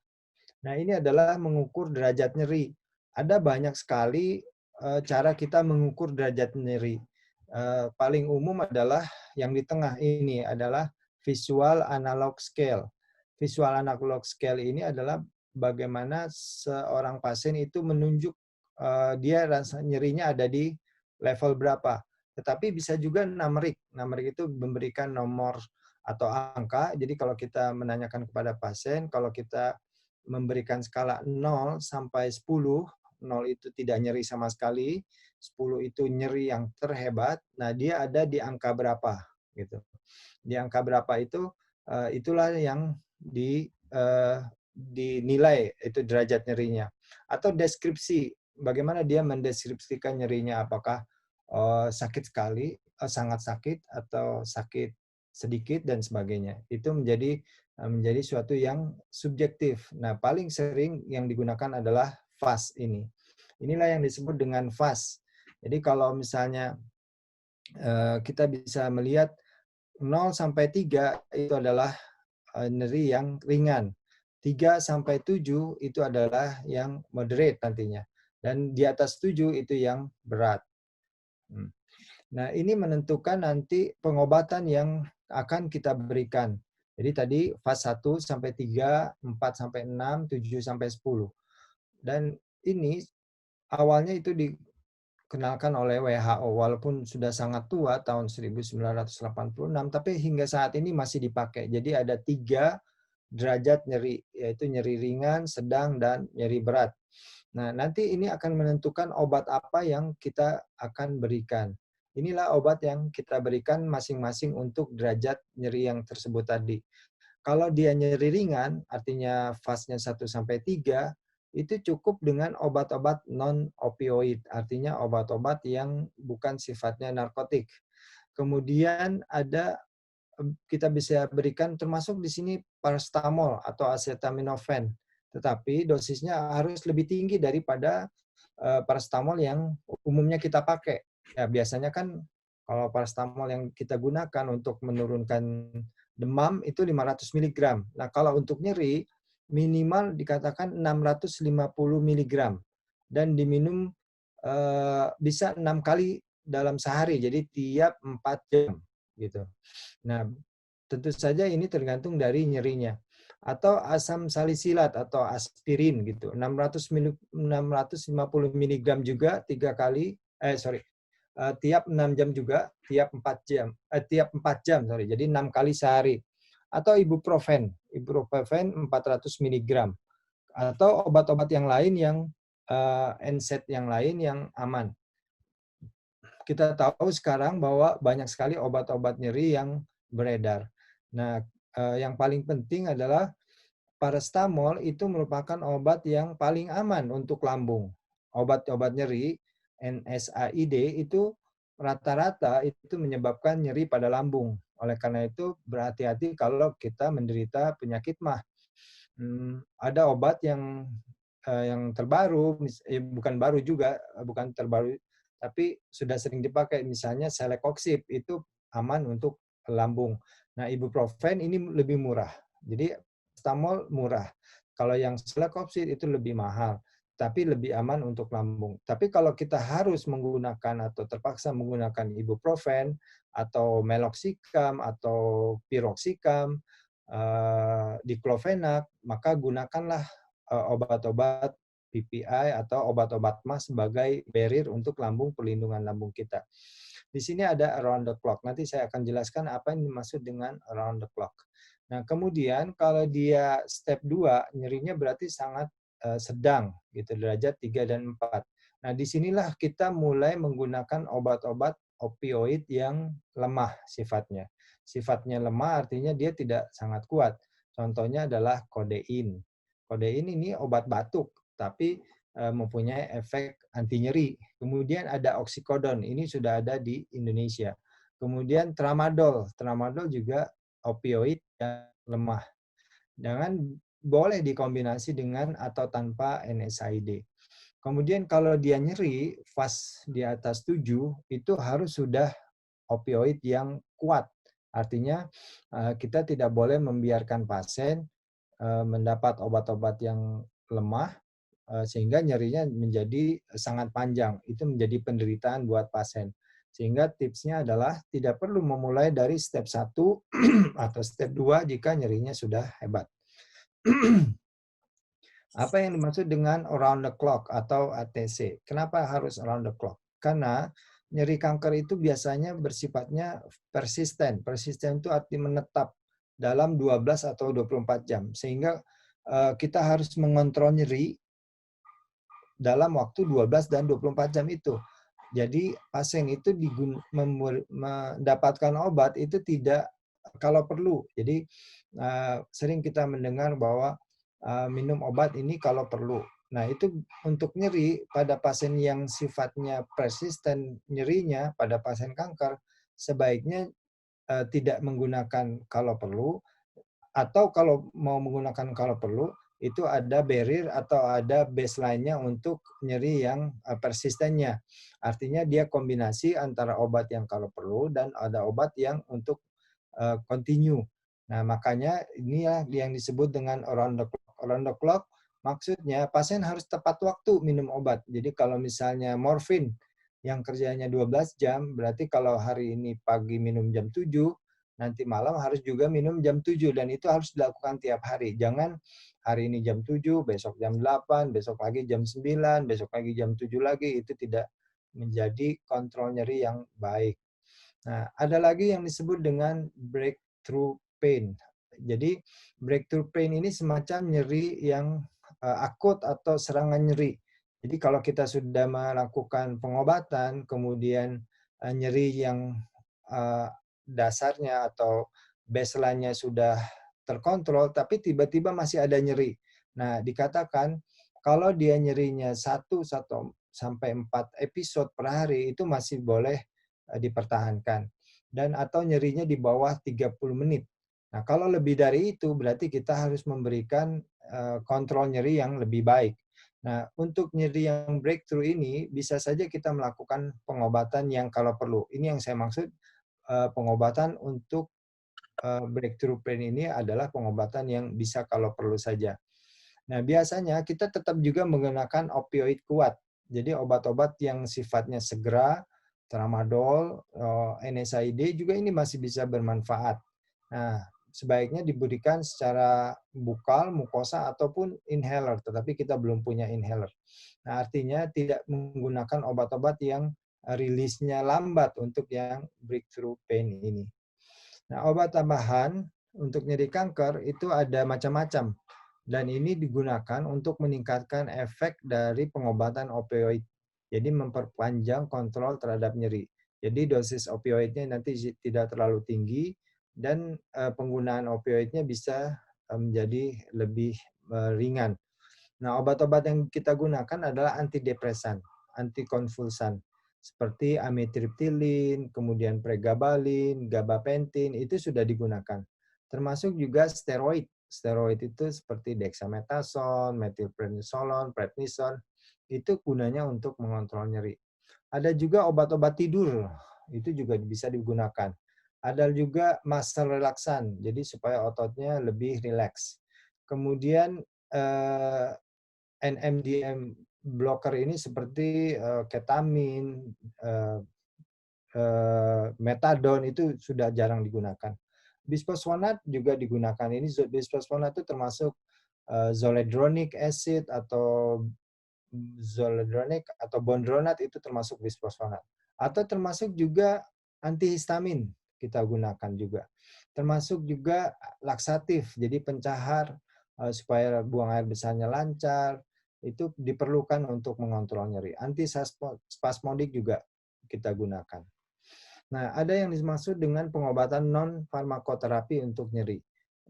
S1: Nah, ini adalah mengukur derajat nyeri. Ada banyak sekali cara kita mengukur derajat nyeri. Paling umum adalah yang di tengah ini adalah visual analog scale. Visual analog scale ini adalah bagaimana seorang pasien itu menunjuk dia rasa nyerinya ada di level berapa. Tetapi bisa juga numerik. Numerik itu memberikan nomor atau angka. Jadi kalau kita menanyakan kepada pasien, kalau kita memberikan skala 0 sampai 10, 0 itu tidak nyeri sama sekali, 10 itu nyeri yang terhebat. Nah, dia ada di angka berapa gitu. Di angka berapa itu itulah yang dinilai itu derajat nyerinya. Atau deskripsi, bagaimana dia mendeskripsikan nyerinya, apakah sakit sekali, sangat sakit, atau sakit sedikit, dan sebagainya. Itu menjadi suatu yang subjektif. Nah, paling sering yang digunakan adalah FAS ini. Inilah yang disebut dengan FAS. Jadi kalau misalnya kita bisa melihat 0 sampai 3 itu adalah nyeri yang ringan. 3 sampai 7 itu adalah yang moderate nantinya. Dan di atas 7 itu yang berat. Nah, ini menentukan nanti pengobatan yang akan kita berikan. Jadi tadi fase 1 sampai 3, 4 sampai 6, 7 sampai 10. Dan ini awalnya itu dikenalkan oleh WHO, walaupun sudah sangat tua tahun 1986, tapi hingga saat ini masih dipakai. Jadi ada 3 derajat nyeri, yaitu nyeri ringan, sedang, dan nyeri berat. Nah, nanti ini akan menentukan obat apa yang kita akan berikan. Inilah obat yang kita berikan masing-masing untuk derajat nyeri yang tersebut tadi. Kalau dia nyeri ringan, artinya fasenya 1 sampai 3, itu cukup dengan obat-obat non-opioid, artinya obat-obat yang bukan sifatnya narkotik. Kemudian ada kita bisa berikan termasuk di sini paracetamol atau acetaminophen. Tetapi dosisnya harus lebih tinggi daripada paracetamol yang umumnya kita pakai. Ya, biasanya kan kalau paracetamol yang kita gunakan untuk menurunkan demam itu 500 mg. Nah, kalau untuk nyeri minimal dikatakan 650 mg dan diminum bisa 6 kali dalam sehari, jadi tiap 4 jam gitu. Nah, tentu saja ini tergantung dari nyerinya. Atau asam salisilat atau aspirin gitu. 650 mg juga 3 kali tiap 6 jam juga, tiap 4 jam. Tiap 4 jam, sorry. Jadi 6 kali sehari. Atau ibuprofen, ibuprofen 400 mg. Atau obat-obat yang lain yang NSAID yang lain yang aman. Kita tahu sekarang bahwa banyak sekali obat-obat nyeri yang beredar. Nah, yang paling penting adalah paracetamol itu merupakan obat yang paling aman untuk lambung. Obat-obat nyeri, NSAID, itu rata-rata itu menyebabkan nyeri pada lambung. Oleh karena itu, berhati-hati kalau kita menderita penyakit MAH. Ada obat yang terbaru, bukan baru juga, bukan terbaru, tapi sudah sering dipakai, misalnya Celecoxib, itu aman untuk lambung. Nah, ibuprofen ini lebih murah. Jadi paracetamol murah. Kalau yang Celecoxib itu lebih mahal, tapi lebih aman untuk lambung. Tapi kalau kita harus menggunakan atau terpaksa menggunakan ibuprofen atau meloxicam atau piroxicam, diclofenac, maka gunakanlah obat-obat PPI atau obat-obat MAH sebagai barrier untuk lambung, perlindungan lambung kita. Di sini ada around the clock. Nanti saya akan jelaskan apa yang dimaksud dengan around the clock. Nah, kemudian kalau dia step 2, nyerinya berarti sangat sedang, gitu, derajat 3 dan 4. Nah, disinilah kita mulai menggunakan obat-obat opioid yang lemah sifatnya. Sifatnya lemah artinya dia tidak sangat kuat. Contohnya adalah kodein. Kodein ini obat batuk, tapi mempunyai efek anti nyeri. Kemudian ada oksikodon, ini sudah ada di Indonesia. Kemudian tramadol, tramadol juga opioid yang lemah. Jangan boleh dikombinasi dengan atau tanpa NSAID. Kemudian kalau dia nyeri, fase di atas 7, itu harus sudah opioid yang kuat. Artinya kita tidak boleh membiarkan pasien mendapat obat-obat yang lemah sehingga nyerinya menjadi sangat panjang. Itu menjadi penderitaan buat pasien. Sehingga tipsnya adalah tidak perlu memulai dari step 1 atau step 2 jika nyerinya sudah hebat. Apa yang dimaksud dengan around the clock atau ATC? Kenapa harus around the clock? Karena nyeri kanker itu biasanya bersifatnya persisten. Persisten itu arti menetap dalam 12 atau 24 jam. Sehingga kita harus mengontrol nyeri dalam waktu 12 dan 24 jam itu. Jadi pasien itu mendapatkan obat itu tidak kalau perlu. Jadi sering kita mendengar bahwa minum obat ini kalau perlu. Nah, itu untuk nyeri pada pasien yang sifatnya persisten nyerinya pada pasien kanker, sebaiknya tidak menggunakan kalau perlu, atau kalau mau menggunakan kalau perlu, itu ada barrier atau ada baseline-nya untuk nyeri yang persistennya. Artinya dia kombinasi antara obat yang kalau perlu dan ada obat yang untuk continue. Nah, makanya ini yang disebut dengan around the clock. Round the clock maksudnya pasien harus tepat waktu minum obat. Jadi kalau misalnya morfin yang kerjanya 12 jam, berarti kalau hari ini pagi minum jam 7, nanti malam harus juga minum jam 7 dan itu harus dilakukan tiap hari. Jangan hari ini jam 7, besok jam 8, besok lagi jam 9, besok lagi jam 7 lagi, itu tidak menjadi kontrol nyeri yang baik. Nah, ada lagi yang disebut dengan breakthrough pain. Jadi breakthrough pain ini semacam nyeri yang akut atau serangan nyeri. Jadi kalau kita sudah melakukan pengobatan, kemudian nyeri yang dasarnya atau baseline-nya sudah terkontrol, tapi tiba-tiba masih ada nyeri. Nah, dikatakan kalau dia nyerinya 1 sampai 4 episode per hari itu masih boleh dipertahankan. Dan atau nyerinya di bawah 30 menit. Nah, kalau lebih dari itu berarti kita harus memberikan kontrol nyeri yang lebih baik. Nah, untuk nyeri yang breakthrough ini bisa saja kita melakukan pengobatan yang kalau perlu. Ini yang saya maksud pengobatan untuk breakthrough pain ini adalah pengobatan yang bisa kalau perlu saja. Nah, biasanya kita tetap juga menggunakan opioid kuat. Jadi obat-obat yang sifatnya segera, tramadol, NSAID juga ini masih bisa bermanfaat. Nah, sebaiknya diberikan secara bukal, mukosa, ataupun inhaler, tetapi kita belum punya inhaler. Nah, artinya tidak menggunakan obat-obat yang rilisnya lambat untuk yang breakthrough pain ini. Nah, obat tambahan untuk nyeri kanker itu ada macam-macam. Dan ini digunakan untuk meningkatkan efek dari pengobatan opioid. Jadi memperpanjang kontrol terhadap nyeri. Jadi dosis opioidnya nanti tidak terlalu tinggi dan penggunaan opioidnya bisa menjadi lebih ringan. Nah, obat-obat yang kita gunakan adalah antidepresan, antikonvulsan, seperti amitriptilin, kemudian pregabalin, gabapentin, itu sudah digunakan. Termasuk juga steroid. Steroid itu seperti dexamethasone, methylprednisolone, prednison, itu gunanya untuk mengontrol nyeri. Ada juga obat-obat tidur, itu juga bisa digunakan. Ada juga muscle relaxan, jadi supaya ototnya lebih rileks. Kemudian NMDM blocker ini seperti ketamin, metadon itu sudah jarang digunakan. Bisfosfonat juga digunakan. Ini bisfosfonat itu termasuk zoledronic acid atau zoledronic atau bondronat itu termasuk bisfosfonat. Atau termasuk juga antihistamin kita gunakan juga. Termasuk juga laksatif, jadi pencahar supaya buang air besarnya lancar, itu diperlukan untuk mengontrol nyeri. Antispasmodik juga kita gunakan. Nah, ada yang dimaksud dengan pengobatan non-farmakoterapi untuk nyeri.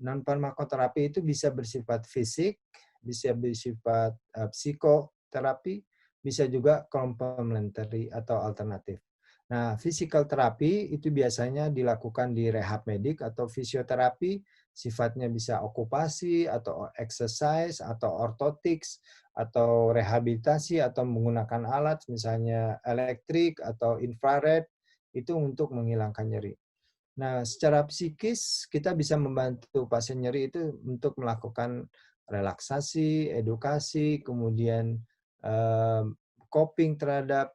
S1: Non-farmakoterapi itu bisa bersifat fisik, bisa bersifat psikoterapi, bisa juga complementary atau alternatif. Nah, physical therapy itu biasanya dilakukan di rehab medik atau fisioterapi, sifatnya bisa okupasi atau exercise atau orthotics atau rehabilitasi atau menggunakan alat misalnya elektrik atau infrared itu untuk menghilangkan nyeri. Nah, secara psikis kita bisa membantu pasien nyeri itu untuk melakukan relaksasi, edukasi, kemudian coping terhadap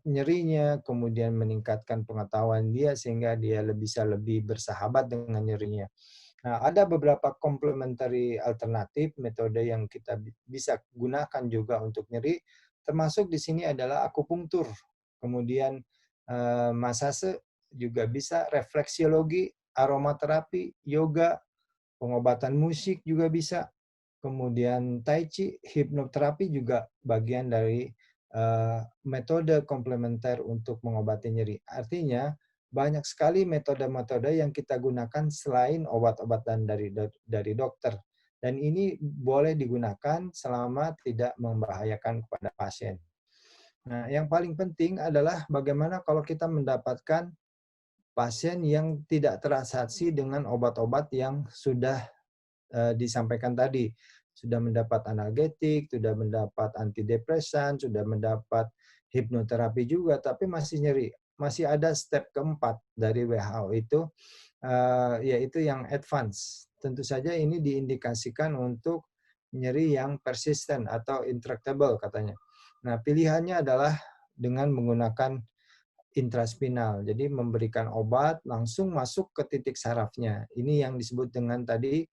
S1: nyerinya, kemudian meningkatkan pengetahuan dia sehingga dia bisa lebih bersahabat dengan nyerinya. Nah, ada beberapa complementary alternatif metode yang kita bisa gunakan juga untuk nyeri, termasuk di sini adalah akupunktur, kemudian masase juga bisa, refleksiologi, aromaterapi, yoga, pengobatan musik juga bisa, kemudian tai chi, hipnoterapi juga bagian dari metode komplementer untuk mengobati nyeri. Artinya, banyak sekali metode-metode yang kita gunakan selain obat-obatan dari dokter. Dan ini boleh digunakan selama tidak membahayakan kepada pasien. Nah, yang paling penting adalah bagaimana kalau kita mendapatkan pasien yang tidak terasasi dengan obat-obat yang sudah disampaikan tadi. Sudah mendapat analgetik, sudah mendapat antidepresan, sudah mendapat hipnoterapi juga, tapi masih nyeri. Masih ada step keempat dari WHO itu, yaitu yang advance. Tentu saja ini diindikasikan untuk nyeri yang persisten atau intractable katanya. Nah, pilihannya adalah dengan menggunakan intraspinal. Jadi memberikan obat langsung masuk ke titik sarafnya. Ini yang disebut dengan tadi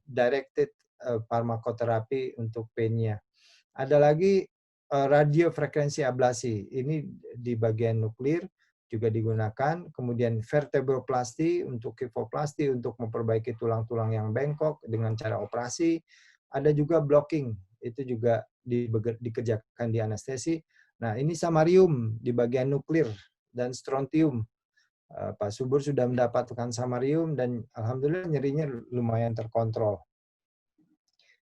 S1: directed pharmacotherapy untuk pain-nya. Ada lagi radiofrekuensi ablasi. Ini di bagian nuklir juga digunakan. Kemudian vertebroplasti untuk kifoplasti untuk memperbaiki tulang-tulang yang bengkok dengan cara operasi. Ada juga blocking. Itu juga dikerjakan di anestesi. Nah, ini samarium di bagian nuklir dan strontium. Pak Subur sudah mendapatkan samarium dan alhamdulillah nyerinya lumayan terkontrol.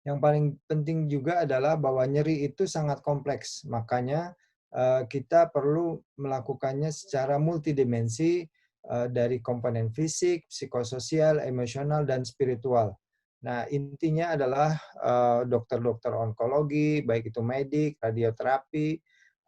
S1: Yang paling penting juga adalah bahwa nyeri itu sangat kompleks, makanya kita perlu melakukannya secara multidimensi dari komponen fisik, psikososial, emosional, dan spiritual. Nah, intinya adalah dokter-dokter onkologi, baik itu medik, radioterapi,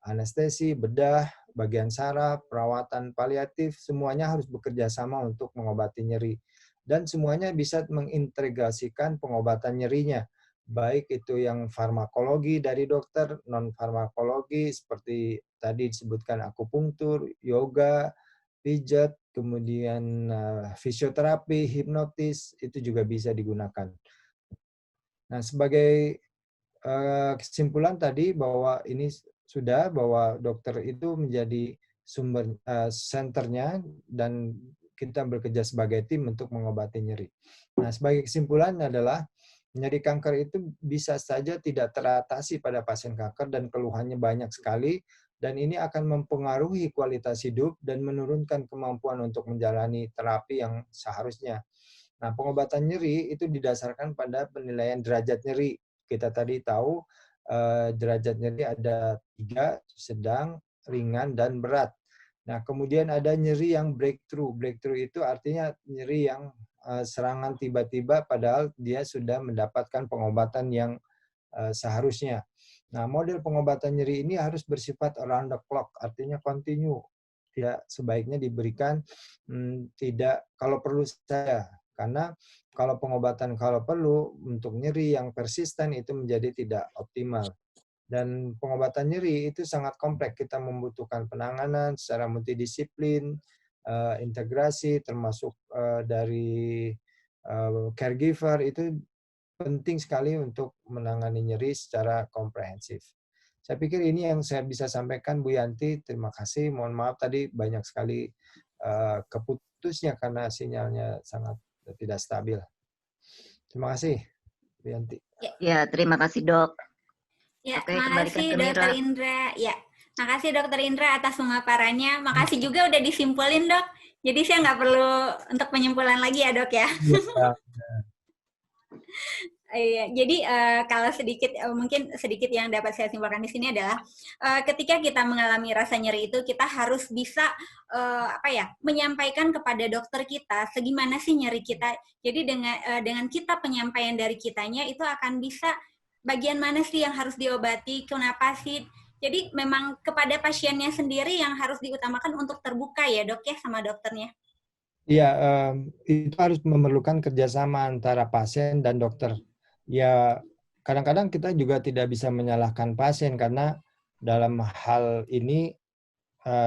S1: anestesi, bedah, bagian saraf, perawatan paliatif, semuanya harus bekerja sama untuk mengobati nyeri. Dan semuanya bisa mengintegrasikan pengobatan nyerinya, baik itu yang farmakologi dari dokter, non-farmakologi seperti tadi disebutkan akupunktur, yoga, pijat, kemudian fisioterapi, hipnotis, itu juga bisa digunakan. Nah, sebagai kesimpulan tadi bahwa ini sudah bahwa dokter itu menjadi sumber senternya dan kita bekerja sebagai tim untuk mengobati nyeri. Nah, sebagai kesimpulan adalah nyeri kanker itu bisa saja tidak teratasi pada pasien kanker dan keluhannya banyak sekali dan ini akan mempengaruhi kualitas hidup dan menurunkan kemampuan untuk menjalani terapi yang seharusnya. Nah, pengobatan nyeri itu didasarkan pada penilaian derajat nyeri. Kita tadi tahu derajat nyeri ada 3, sedang, ringan, dan berat. Nah, kemudian ada nyeri yang breakthrough. Breakthrough itu artinya nyeri yang serangan tiba-tiba padahal dia sudah mendapatkan pengobatan yang seharusnya. Nah, model pengobatan nyeri ini harus bersifat around the clock, artinya continue. Tidak sebaiknya diberikan tidak kalau perlu saja. Karena kalau pengobatan kalau perlu untuk nyeri yang persisten itu menjadi tidak optimal. Dan pengobatan nyeri itu sangat kompleks. Kita membutuhkan penanganan secara multidisiplin, integrasi termasuk dari caregiver itu penting sekali untuk menangani nyeri secara komprehensif. Saya pikir ini yang saya bisa sampaikan, Bu Yanti. Terima kasih. Mohon maaf tadi banyak sekali keputusnya karena sinyalnya sangat tidak stabil. Terima kasih, Bu Yanti.
S3: Ya, terima kasih, Dok.
S2: Ya,
S3: Oke,
S2: makasih Dokter Indra. Ya, makasih Dokter Indra atas pemaparannya. Makasih juga udah disimpulin, Dok. Jadi saya nggak perlu untuk penyimpulan lagi ya, Dok ya. Iya, jadi kalau sedikit mungkin sedikit yang dapat saya simpulkan di sini adalah ketika kita mengalami rasa nyeri itu kita harus bisa menyampaikan kepada dokter kita segimana sih nyeri kita. Jadi dengan kita penyampaian dari kitanya itu akan bisa bagian mana sih yang harus diobati, kenapa sih. Jadi memang kepada pasiennya sendiri yang harus diutamakan untuk terbuka ya, Dok ya, sama dokternya.
S1: Iya, itu harus memerlukan kerjasama antara pasien dan dokter. Ya, kadang-kadang kita juga tidak bisa menyalahkan pasien karena dalam hal ini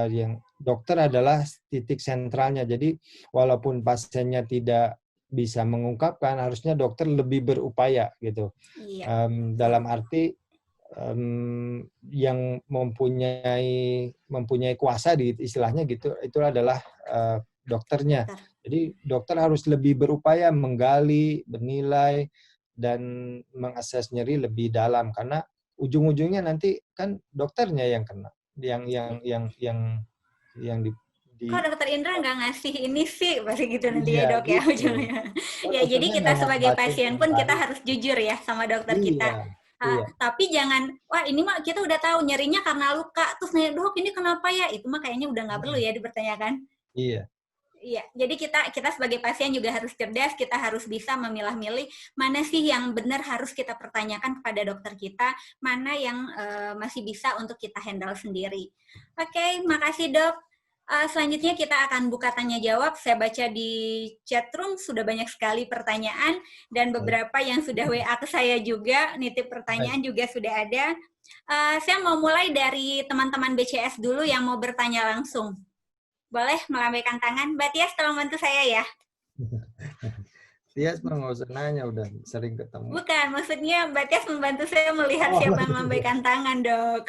S1: yang dokter adalah titik sentralnya. Jadi walaupun pasiennya tidak bisa mengungkapkan, harusnya dokter lebih berupaya gitu.
S2: Iya.
S1: Dalam arti yang mempunyai kuasa di istilahnya gitu, itu adalah dokternya. Jadi dokter harus lebih berupaya menggali, menilai, dan mengakses nyeri lebih dalam karena ujung-ujungnya nanti kan dokternya yang kena, yang di
S2: kok Dokter Indra nggak ngasih ini sih pasti gitu nanti
S1: iya,
S2: ya Dok ya
S1: gitu.
S2: ujungnya. Ya jadi kita sebagai pasien pun kita harus jujur ya sama dokter kita.
S1: Iya.
S2: Tapi jangan, wah ini mah kita udah tahu nyerinya karena luka, terus nanya, Dok ini kenapa ya? Itu mah kayaknya udah nggak perlu ya dipertanyakan.
S1: Iya.
S2: Iya, jadi kita sebagai pasien juga harus cerdas, kita harus bisa memilah-milih mana sih yang benar harus kita pertanyakan kepada dokter kita, mana yang masih bisa untuk kita handle sendiri. Oke, makasih Dok. Selanjutnya kita akan buka tanya jawab. Saya baca di chat room sudah banyak sekali pertanyaan dan beberapa yang sudah WA ke saya juga, nitip pertanyaan juga sudah ada. Saya mau mulai dari teman-teman BCS dulu yang mau bertanya langsung. Boleh melambaikan tangan. Mbak Tias, tolong bantu saya ya.
S1: Tias mah nggak usah nanya, udah sering ketemu.
S2: Bukan, maksudnya Mbak Tias membantu saya melihat siapa yang melambaikan tangan, Dok.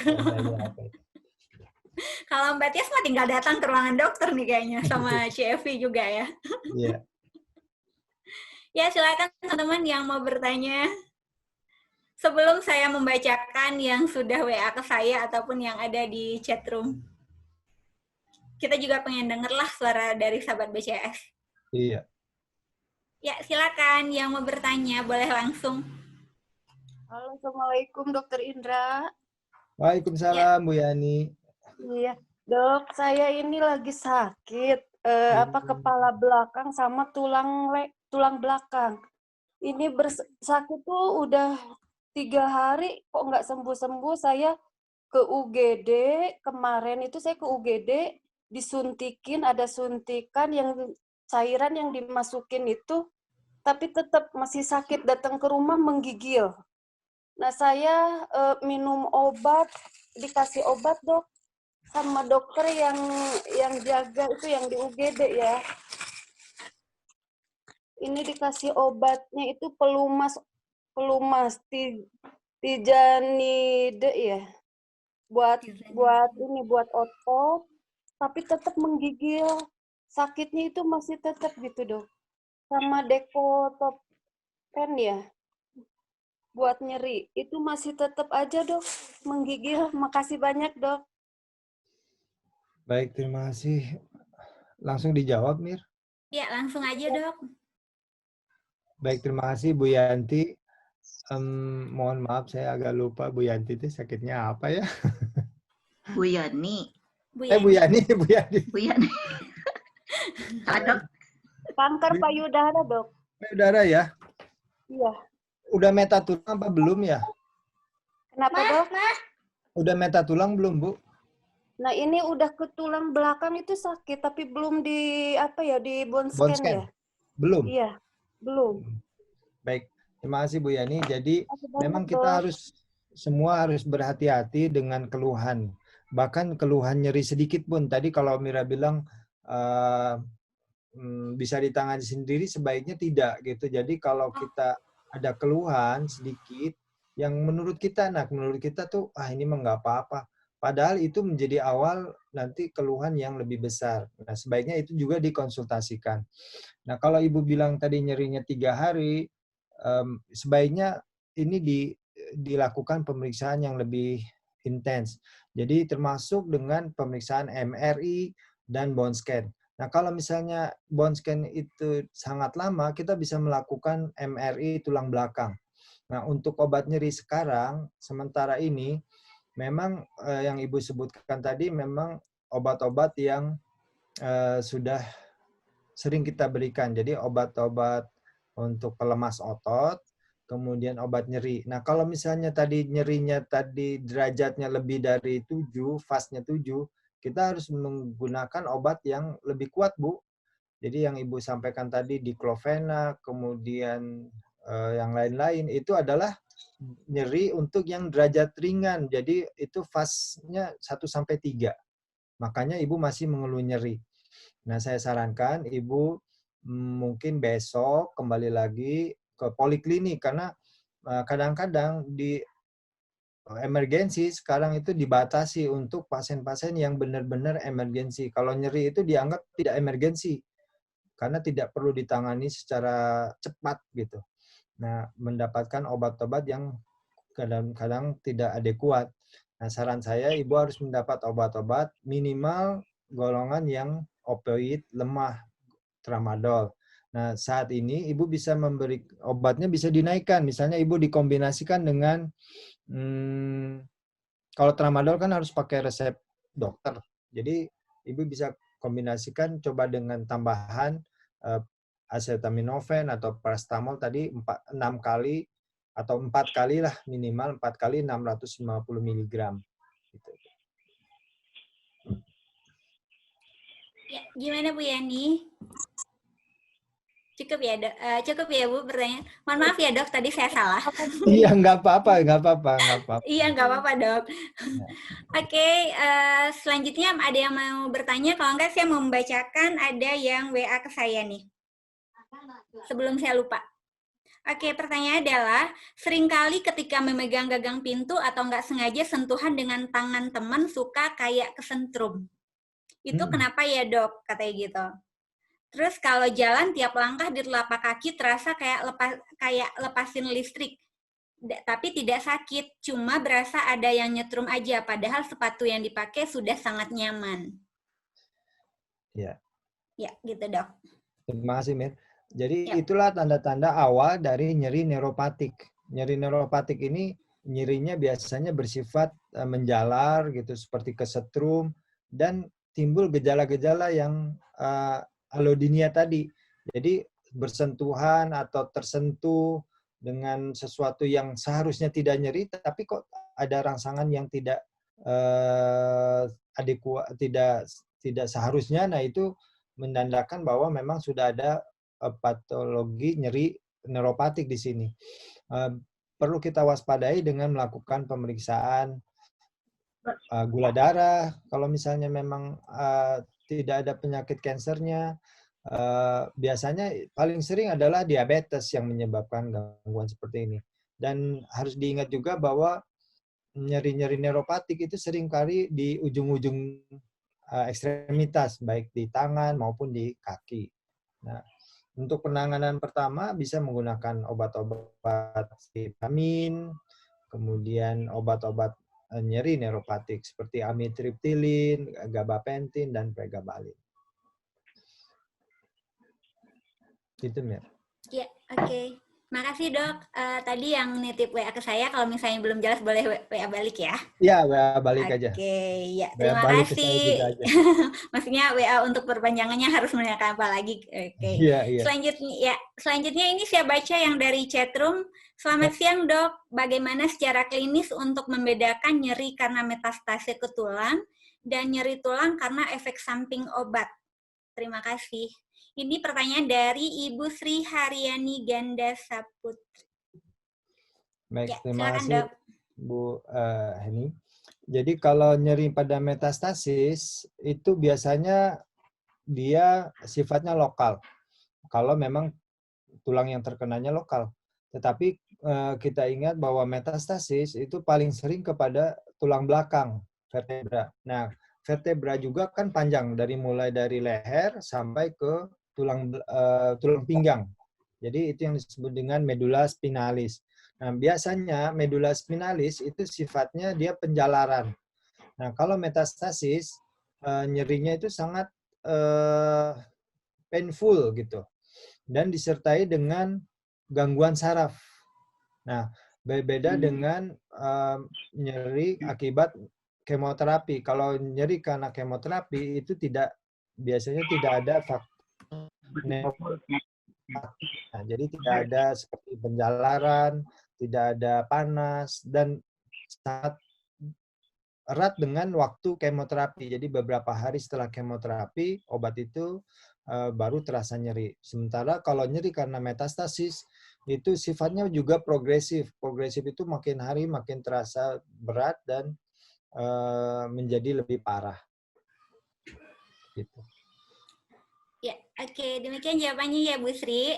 S2: Kalau Mbak Tias mah tinggal datang ke ruangan dokter nih kayaknya, sama CFV juga ya.
S1: Iya.
S2: Ya, silakan teman-teman yang mau bertanya. Sebelum saya membacakan yang sudah WA ke saya ataupun yang ada di chat room. Kita juga pengen denger lah suara dari sahabat BCS.
S1: Iya.
S2: Ya, silakan yang mau bertanya, boleh langsung.
S4: Halo, Assalamualaikum Dokter Indra.
S1: Waalaikumsalam, Bu Yani.
S4: Iya, Dok, saya ini lagi sakit, kepala belakang sama tulang belakang. Ini sakit tuh udah 3 hari kok nggak sembuh-sembuh. Saya ke UGD, kemarin itu saya ke UGD, disuntikin, ada suntikan yang cairan yang dimasukin itu, tapi tetap masih sakit, datang ke rumah menggigil. Nah, saya minum obat, dikasih obat, Dok, sama dokter yang jaga itu yang di UGD ya. Ini dikasih obatnya itu pelumas tijanide ya. Buat otot, tapi tetap menggigil. Sakitnya itu masih tetap gitu, Dok. Sama Dekotopen ya. Buat nyeri, itu masih tetap aja, Dok, menggigil. Makasih banyak, Dok.
S1: Baik, terima kasih. Langsung dijawab, Mir.
S2: Ya, langsung aja, Dok.
S1: Baik, terima kasih Bu Yanti. Mohon maaf, saya agak lupa Bu Yanti itu sakitnya apa ya?
S3: Bu Yani.
S1: Bu Yani.
S3: Bu Yani. Dok.
S4: Kanker payudara, Dok.
S1: Payudara ya?
S4: Iya.
S1: Udah meta tulang apa belum ya?
S4: Kenapa, Dok?
S1: Udah meta tulang belum, Bu?
S4: Nah, ini udah ke tulang belakang itu sakit, tapi belum di di bone
S1: Bone
S4: scan
S1: scan?
S4: ya?
S1: Belum?
S4: Iya, belum.
S1: Baik, terima kasih Bu Yani. Jadi memang
S4: Dok.
S1: kita semua harus berhati-hati dengan keluhan. Bahkan keluhan nyeri sedikit pun. Tadi kalau Mira bilang bisa ditangani sendiri, sebaiknya tidak gitu. Jadi kalau kita ada keluhan sedikit, yang menurut kita tuh ini mah nggak apa-apa. Padahal itu menjadi awal nanti keluhan yang lebih besar. Nah, sebaiknya itu juga dikonsultasikan. Nah, kalau Ibu bilang tadi nyerinya 3 hari, sebaiknya ini dilakukan pemeriksaan yang lebih intens. Jadi termasuk dengan pemeriksaan MRI dan bone scan. Nah, kalau misalnya bone scan itu sangat lama, kita bisa melakukan MRI tulang belakang. Nah, untuk obat nyeri sekarang, sementara ini, memang yang Ibu sebutkan tadi memang obat-obat yang sudah sering kita berikan. Jadi obat-obat untuk pelemas otot, kemudian obat nyeri. Nah, kalau misalnya tadi nyerinya tadi derajatnya lebih dari 7, fase-nya 7, kita harus menggunakan obat yang lebih kuat, Bu. Jadi yang Ibu sampaikan tadi diclofenac, kemudian yang lain-lain, itu adalah nyeri untuk yang derajat ringan. Jadi itu fase-nya 1-3. Makanya Ibu masih mengeluh nyeri. Nah, saya sarankan Ibu mungkin besok kembali lagi ke poliklinik, karena kadang-kadang di emergensi sekarang itu dibatasi untuk pasien-pasien yang benar-benar emergensi. Kalau nyeri itu dianggap tidak emergensi karena tidak perlu ditangani secara cepat gitu. Nah, mendapatkan obat-obat yang kadang-kadang tidak adekuat. Nah, saran saya Ibu harus mendapat obat-obat minimal golongan yang opioid lemah, tramadol. Nah, saat ini Ibu bisa memberi obatnya bisa dinaikkan. Misalnya Ibu dikombinasikan dengan kalau tramadol kan harus pakai resep dokter. Jadi Ibu bisa kombinasikan coba dengan tambahan acetaminophen atau paracetamol tadi 6 kali atau 4 kali lah, minimal 4 kali 650 mg. Gitu.
S2: Ya, gimana Bu Yani? Cukup ya, Dok? Cukup ya Bu pertanyaan. Mohon maaf ya Dok, tadi saya salah.
S1: Iya, nggak apa-apa, nggak apa-apa, nggak apa-apa.
S2: Iya, nggak apa-apa Dok.
S1: Ya.
S2: Oke, selanjutnya ada yang mau bertanya? Kalau enggak, saya mau membacakan ada yang WA ke saya nih. Sebelum saya lupa. Oke, pertanyaannya adalah, seringkali ketika memegang gagang pintu atau nggak sengaja sentuhan dengan tangan teman suka kayak kesentrum. Itu kenapa ya Dok? Katanya gitu. Terus kalau jalan tiap langkah di telapak kaki terasa kayak lepasin listrik. Tapi tidak sakit, cuma berasa ada yang nyetrum aja, padahal sepatu yang dipakai sudah sangat nyaman.
S1: Ya.
S2: Ya, gitu Dok.
S1: Terima kasih, Mir. Jadi
S2: Ya.
S1: itulah tanda-tanda awal dari nyeri neuropatik. Nyeri neuropatik ini nyerinya biasanya bersifat menjalar gitu, seperti kesetrum, dan timbul gejala-gejala yang alodinia tadi. Jadi bersentuhan atau tersentuh dengan sesuatu yang seharusnya tidak nyeri, tapi kok ada rangsangan yang tidak tidak seharusnya. Nah, itu menandakan bahwa memang sudah ada patologi nyeri neuropatik di sini. Perlu kita waspadai dengan melakukan pemeriksaan gula darah. Kalau misalnya memang tidak ada penyakit kansernya, biasanya paling sering adalah diabetes yang menyebabkan gangguan seperti ini. Dan harus diingat juga bahwa nyeri-nyeri neuropatik itu seringkali di ujung-ujung ekstremitas, baik di tangan maupun di kaki. Nah, untuk penanganan pertama bisa menggunakan obat-obat vitamin, kemudian obat-obat nyeri neuropatik seperti amitriptilin, gabapentin, dan pregabalin. Gitu, Mir.
S2: Ya, oke. Makasih Dok. Tadi yang nitip WA ke saya, kalau misalnya belum jelas boleh WA balik ya.
S1: Iya, WA balik aja.
S2: Oke, ya.
S1: WA
S2: Terima
S1: balik ke saya
S2: kasih.
S1: juga aja.
S2: Maksudnya WA untuk perpanjangannya harus menanyakan apa lagi. Oke.
S1: Iya, iya.
S2: Selanjutnya ini saya baca yang dari chatroom. Selamat siang Dok. Bagaimana secara klinis untuk membedakan nyeri karena metastase ke tulang dan nyeri tulang karena efek samping obat? Terima kasih. Ini pertanyaan dari Ibu Sri Haryani Ganda Saputri.
S1: Baik,
S2: Ya,
S1: terima
S2: silakan,
S1: kasih
S2: Dok.
S1: Bu Heni. Jadi kalau nyeri pada metastasis itu biasanya dia sifatnya lokal. Kalau memang tulang yang terkenanya lokal. Tetapi kita ingat bahwa metastasis itu paling sering kepada tulang belakang, vertebra. Nah, vertebra juga kan panjang mulai dari leher sampai ke tulang pinggang. Jadi itu yang disebut dengan medula spinalis. Nah, biasanya medula spinalis itu sifatnya dia penjalaran. Nah, kalau metastasis nyerinya itu sangat painful gitu. Dan disertai dengan gangguan saraf. Nah, berbeda dengan nyeri akibat kemoterapi. Kalau nyeri karena kemoterapi itu biasanya tidak ada faktor neuropatik. Nah, jadi tidak ada seperti penjalaran, tidak ada panas, dan sangat erat dengan waktu kemoterapi. Jadi beberapa hari setelah kemoterapi, obat itu baru terasa nyeri. Sementara kalau nyeri karena metastasis, itu sifatnya juga progresif. Progresif itu makin hari makin terasa berat dan menjadi lebih parah. Gitu.
S2: Ya, oke. Demikian jawabannya ya Bu Sri.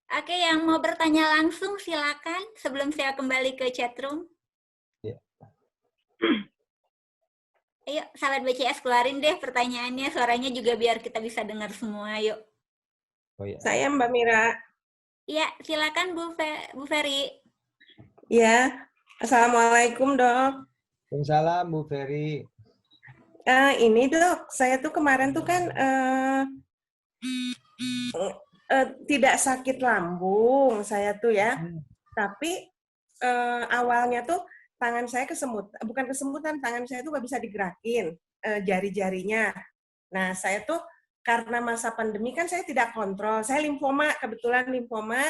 S2: Oke, yang mau bertanya langsung silakan sebelum saya kembali ke chatroom.
S1: Ya.
S2: Ayo, sahabat BCS keluarin deh pertanyaannya, suaranya juga biar kita bisa dengar semua. Yuk.
S1: Oh, ya.
S5: Saya Mbak Mira.
S2: Ya, silakan Bu Ferry.
S5: Ya, Assalamualaikum Dok.
S1: Waalaikumsalam Bu Ferry.
S5: Ini Dok, saya tuh kemarin tuh kan tidak sakit lambung saya tuh ya, tapi awalnya tuh tangan saya bukan kesemutan, tangan saya tuh nggak bisa digerakin jari-jarinya. Nah, saya tuh karena masa pandemi kan saya tidak kontrol. Saya limfoma, kebetulan limfoma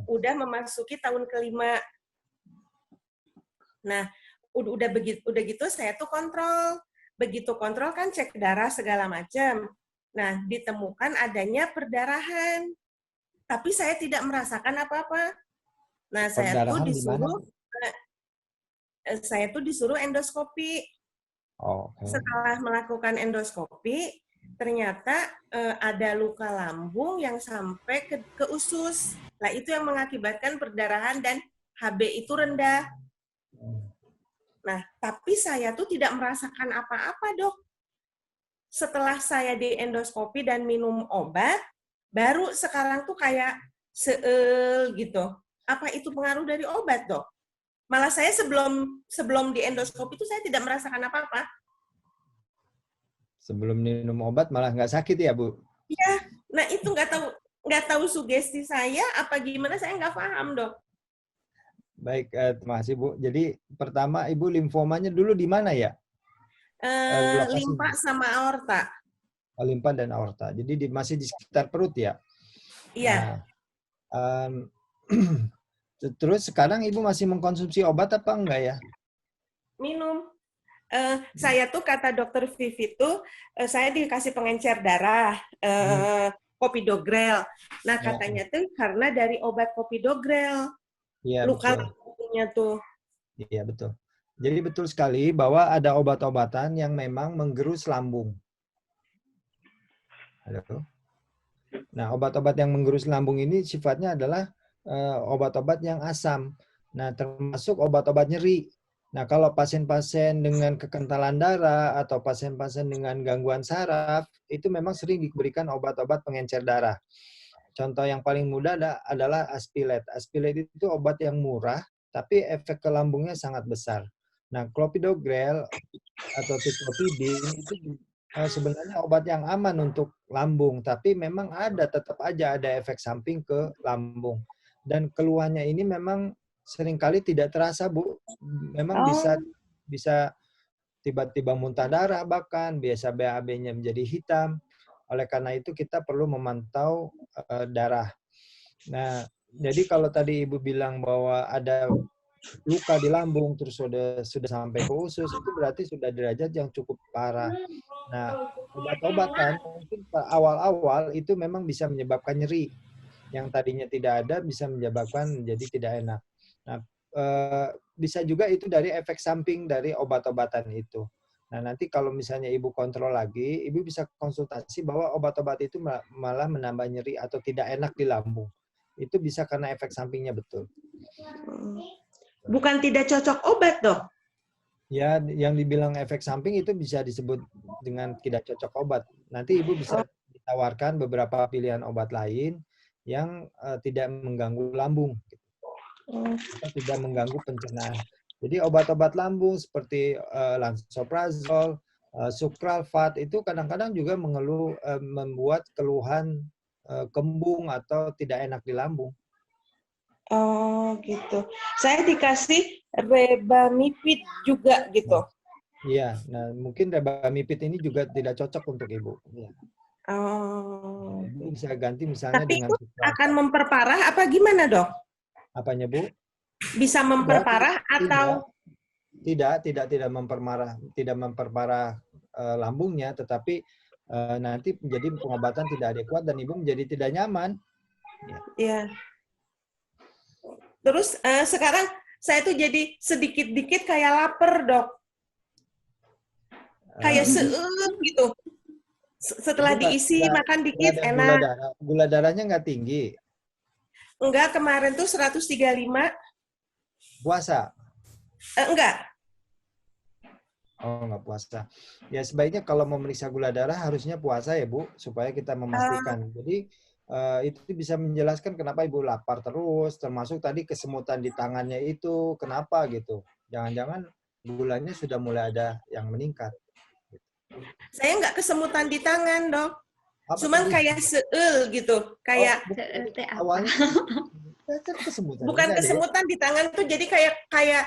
S5: udah memasuki tahun kelima. Nah, udah gitu saya tuh kontrol. Begitu kontrol kan cek darah segala macam. Nah, ditemukan adanya perdarahan. Tapi saya tidak merasakan apa-apa. Nah,
S1: Perdarahan di mana?
S5: Saya tuh disuruh endoskopi.
S1: Oh, oke.
S5: Setelah melakukan endoskopi, ternyata ada luka lambung yang sampai ke usus. Nah, itu yang mengakibatkan perdarahan dan HB itu rendah. Nah, tapi saya tuh tidak merasakan apa-apa, Dok. Setelah saya di endoskopi dan minum obat, baru sekarang tuh kayak seel gitu. Apa itu pengaruh dari obat, Dok? Malah saya sebelum di endoskopi itu saya tidak merasakan apa-apa.
S1: Sebelum minum obat malah nggak sakit ya, Bu?
S5: Iya. Nah, itu nggak tahu sugesti saya apa gimana, saya nggak paham, Dok.
S1: Baik, terima kasih, Bu. Jadi pertama Ibu limfomanya dulu di mana ya? Lokasinya?
S5: Limpa sama aorta.
S1: Limpa dan aorta. Jadi masih di sekitar perut ya?
S5: Iya.
S1: Nah, terus sekarang Ibu masih mengkonsumsi obat apa enggak ya?
S5: Minum. Saya tuh kata dokter Vivi tuh, saya dikasih pengencer darah, Clopidogrel. Nah, katanya tuh karena dari obat Clopidogrel.
S1: Iya,
S5: luka
S1: betul.
S5: lambungnya tuh.
S1: Iya, betul. Jadi betul sekali bahwa ada obat-obatan yang memang menggerus lambung. Halo? Nah, obat-obat yang menggerus lambung ini sifatnya adalah obat-obat yang asam. Nah, termasuk obat-obat nyeri. Nah, kalau pasien-pasien dengan kekentalan darah atau pasien-pasien dengan gangguan saraf, itu memang sering diberikan obat-obat pengencer darah. Contoh yang paling mudah adalah Aspilet. Aspilet itu obat yang murah, tapi efek ke lambungnya sangat besar. Nah, Clopidogrel atau Ticlopidin itu sebenarnya obat yang aman untuk lambung, tapi memang tetap aja ada efek samping ke lambung. Dan keluhannya ini memang seringkali tidak terasa, Bu. Memang bisa tiba-tiba muntah darah, bahkan biasa BAB-nya menjadi hitam. Oleh karena itu kita perlu memantau darah. Nah, jadi kalau tadi Ibu bilang bahwa ada luka di lambung terus sudah sampai ke usus, itu berarti sudah derajat yang cukup parah. Nah, obat-obatan mungkin awal-awal itu memang bisa menyebabkan nyeri. Yang tadinya tidak ada bisa menyebabkan menjadi tidak enak. Nah, bisa juga itu dari efek samping dari obat-obatan itu. Nah, nanti kalau misalnya Ibu kontrol lagi, Ibu bisa konsultasi bahwa obat-obat itu malah menambah nyeri atau tidak enak di lambung. Itu bisa karena efek sampingnya betul.
S5: Bukan tidak cocok obat, Dok?
S1: Ya, yang dibilang efek samping itu bisa disebut dengan tidak cocok obat. Nanti Ibu bisa ditawarkan beberapa pilihan obat lain yang tidak mengganggu lambung. Atau tidak mengganggu pencernaan. Jadi obat-obat lambung seperti lansoprazol, sucralfate itu kadang-kadang juga membuat keluhan kembung atau tidak enak di lambung.
S5: Oh, gitu. Saya dikasih Rebamipid juga gitu.
S1: Iya, nah mungkin Rebamipid ini juga tidak cocok untuk Ibu. Ya.
S5: Oh.
S1: Ibu bisa ganti misalnya
S5: tapi
S1: dengan
S5: itu akan memperparah apa gimana, Dok?
S1: Apanya, Bu?
S5: Bisa memperparah atau
S1: tidak memperparah lambungnya, tetapi nanti menjadi pengobatan tidak adekuat dan Ibu menjadi tidak nyaman.
S5: Ya. Terus sekarang saya tuh jadi sedikit-dikit kayak lapar, Dok. Kayak gitu. Setelah diisi makan dikit enak.
S1: Gula darahnya nggak tinggi?
S5: Enggak, kemarin tuh 135.
S1: Puasa?
S5: Enggak.
S1: Oh, nggak puasa. Ya sebaiknya kalau memeriksa gula darah harusnya puasa ya, Bu, supaya kita memastikan. Jadi itu bisa menjelaskan kenapa Ibu lapar terus, termasuk tadi kesemutan di tangannya itu, kenapa gitu. Jangan-jangan gulanya sudah mulai ada yang meningkat.
S5: Saya nggak kesemutan di tangan, Dok. Cuman kayak gitu. Kayak
S1: awalnya kesemutan.
S5: Bukan kesemutan di tangan tuh, jadi kayak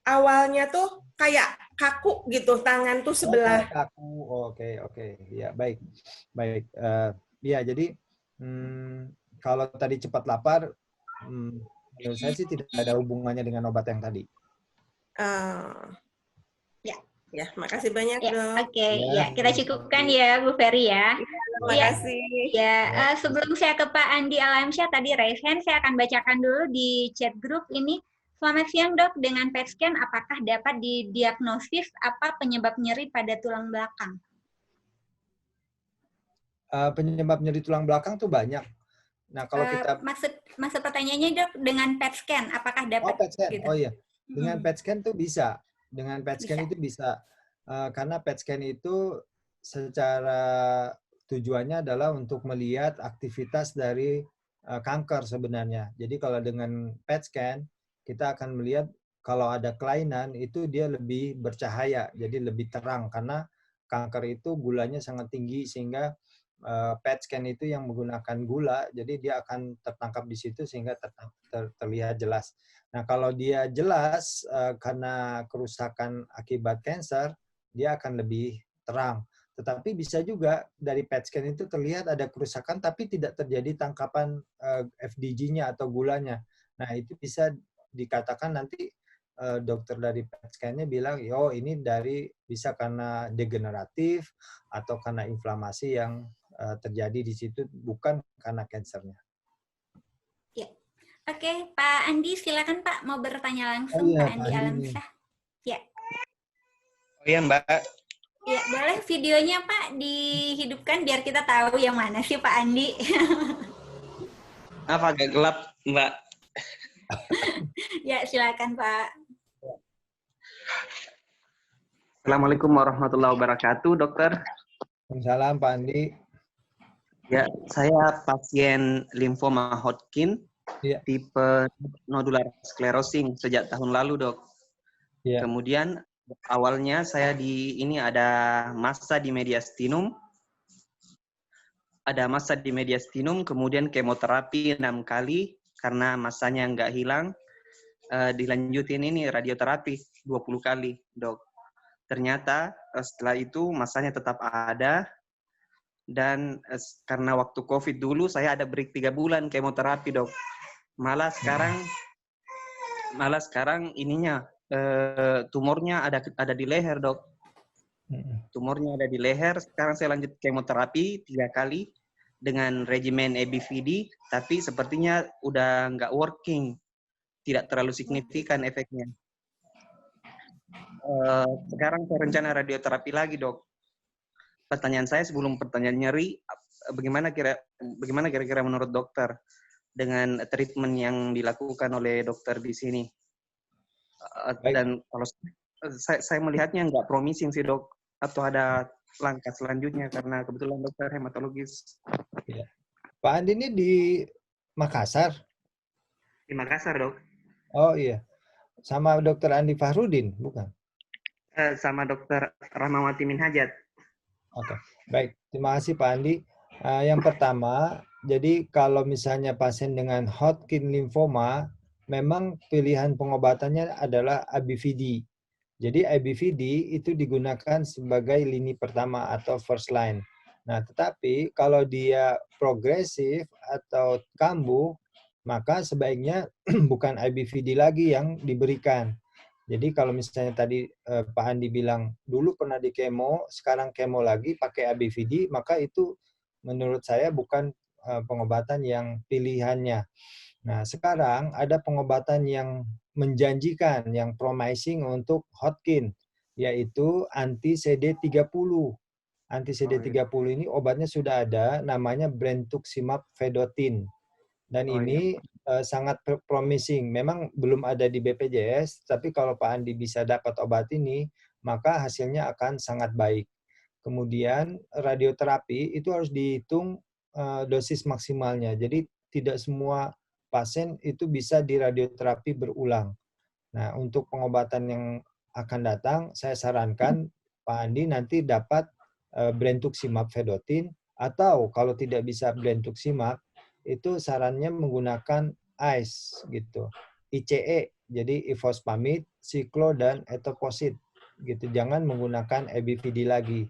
S5: awalnya tuh kayak kaku gitu, tangan tuh sebelah.
S1: Kaku, oke. Ya, baik. Ya, jadi kalau tadi cepat lapar, menurut saya sih tidak ada hubungannya dengan obat yang tadi.
S5: Ya, makasih banyak, Dok.
S2: Oke, ya kita cukupkan ya, Bu Ferry ya.
S5: Terima
S2: Iya.
S5: kasih.
S2: Ya, sebelum saya ke Pak Andi Alamsyah tadi raise hand, saya akan bacakan dulu di chat group ini. Selamat siang dok, dengan PET scan apakah dapat didiagnosis apa penyebab nyeri pada tulang belakang?
S1: Penyebab nyeri tulang belakang tuh banyak. Nah, kalau kita
S2: Maksud pertanyaannya dok, dengan PET scan apakah dapat?
S1: PET scan.
S2: Gitu?
S1: Oh iya. Dengan PET scan tuh bisa. Dengan PET scan
S2: Bisa.
S1: itu bisa. Karena PET scan itu secara tujuannya adalah untuk melihat aktivitas dari kanker sebenarnya. Jadi kalau dengan PET scan, kita akan melihat kalau ada kelainan itu dia lebih bercahaya, jadi lebih terang karena kanker itu gulanya sangat tinggi sehingga PET scan itu yang menggunakan gula, jadi dia akan tertangkap di situ sehingga terlihat jelas. Nah, kalau dia jelas karena kerusakan akibat kanker, dia akan lebih terang. Tetapi bisa juga dari PET scan itu terlihat ada kerusakan tapi tidak terjadi tangkapan FDG-nya atau gulanya. Nah, itu bisa dikatakan nanti dokter dari PET scan-nya bilang, oh ini bisa karena degeneratif atau karena inflamasi yang terjadi di situ, bukan karena kankernya.
S2: Ya. Oke, Pak Andi silakan Pak mau bertanya langsung.
S1: Oh iya,
S2: Pak Andi Alamsyah. Ya.
S6: Oh iya Mbak.
S2: Ya, boleh videonya Pak dihidupkan biar kita tahu yang mana sih Pak Andi.
S6: Apa agak gelap Mbak?
S2: Ya, silakan Pak.
S6: Assalamualaikum warahmatullahi wabarakatuh, dokter.
S1: Waalaikumsalam Pak Andi.
S6: Ya, saya pasien limfoma Hodgkin,
S1: Ya.
S6: tipe nodular sclerosing sejak tahun lalu, dok.
S1: Ya.
S6: Kemudian awalnya saya ada massa di mediastinum. Ada massa di mediastinum, kemudian kemoterapi 6 kali, karena massanya nggak hilang. Dilanjutin ini radioterapi 20 kali, dok. Ternyata setelah itu massanya tetap ada, dan karena waktu COVID dulu saya ada break 3 bulan kemoterapi, dok. Malah sekarang ininya tumornya ada di leher, dok. Tumornya ada di leher. Sekarang saya lanjut kemoterapi 3 kali dengan regimen ABVD, tapi sepertinya udah nggak working, tidak terlalu signifikan efeknya. Sekarang saya rencana radioterapi lagi, dok. Pertanyaan saya sebelum pertanyaan nyeri, bagaimana kira-kira menurut dokter dengan treatment yang dilakukan oleh dokter di sini? Dan kalau saya melihatnya nggak promising sih, dok. Atau ada langkah selanjutnya karena kebetulan dokter hematologis.
S1: Ya. Pak Andi ini di Makassar?
S6: Di Makassar, dok.
S1: Oh iya. Sama dokter Andi Fahrudin, bukan?
S6: Sama dokter Rahmawati Minhajat.
S1: Oke, baik. Terima kasih Pak Andi. Yang pertama, jadi kalau misalnya pasien dengan Hodgkin lymphoma, memang pilihan pengobatannya adalah ABVD. Jadi ABVD itu digunakan sebagai lini pertama atau first line. Nah, tetapi kalau dia progresif atau kambuh, maka sebaiknya bukan ABVD lagi yang diberikan. Jadi kalau misalnya tadi Pak Andi bilang dulu pernah di kemo, sekarang kemo lagi pakai ABVD, maka itu menurut saya bukan pengobatan yang pilihannya. Nah, sekarang ada pengobatan yang menjanjikan, yang promising untuk Hodgkin, yaitu anti-CD30. Anti-CD30 ini obatnya sudah ada, namanya brentuximab vedotin. Dan ini sangat promising. Memang belum ada di BPJS, tapi kalau Pak Andi bisa dapat obat ini, maka hasilnya akan sangat baik. Kemudian radioterapi itu harus dihitung dosis maksimalnya. Jadi tidak semua pasien itu bisa di radioterapi berulang. Nah, untuk pengobatan yang akan datang, saya sarankan Pak Andi nanti dapat brentuximab vedotin, atau kalau tidak bisa brentuximab, itu sarannya menggunakan ICE gitu. ICE, jadi ifosfamid, siklo, dan etoposide gitu. Jangan menggunakan ABVD lagi.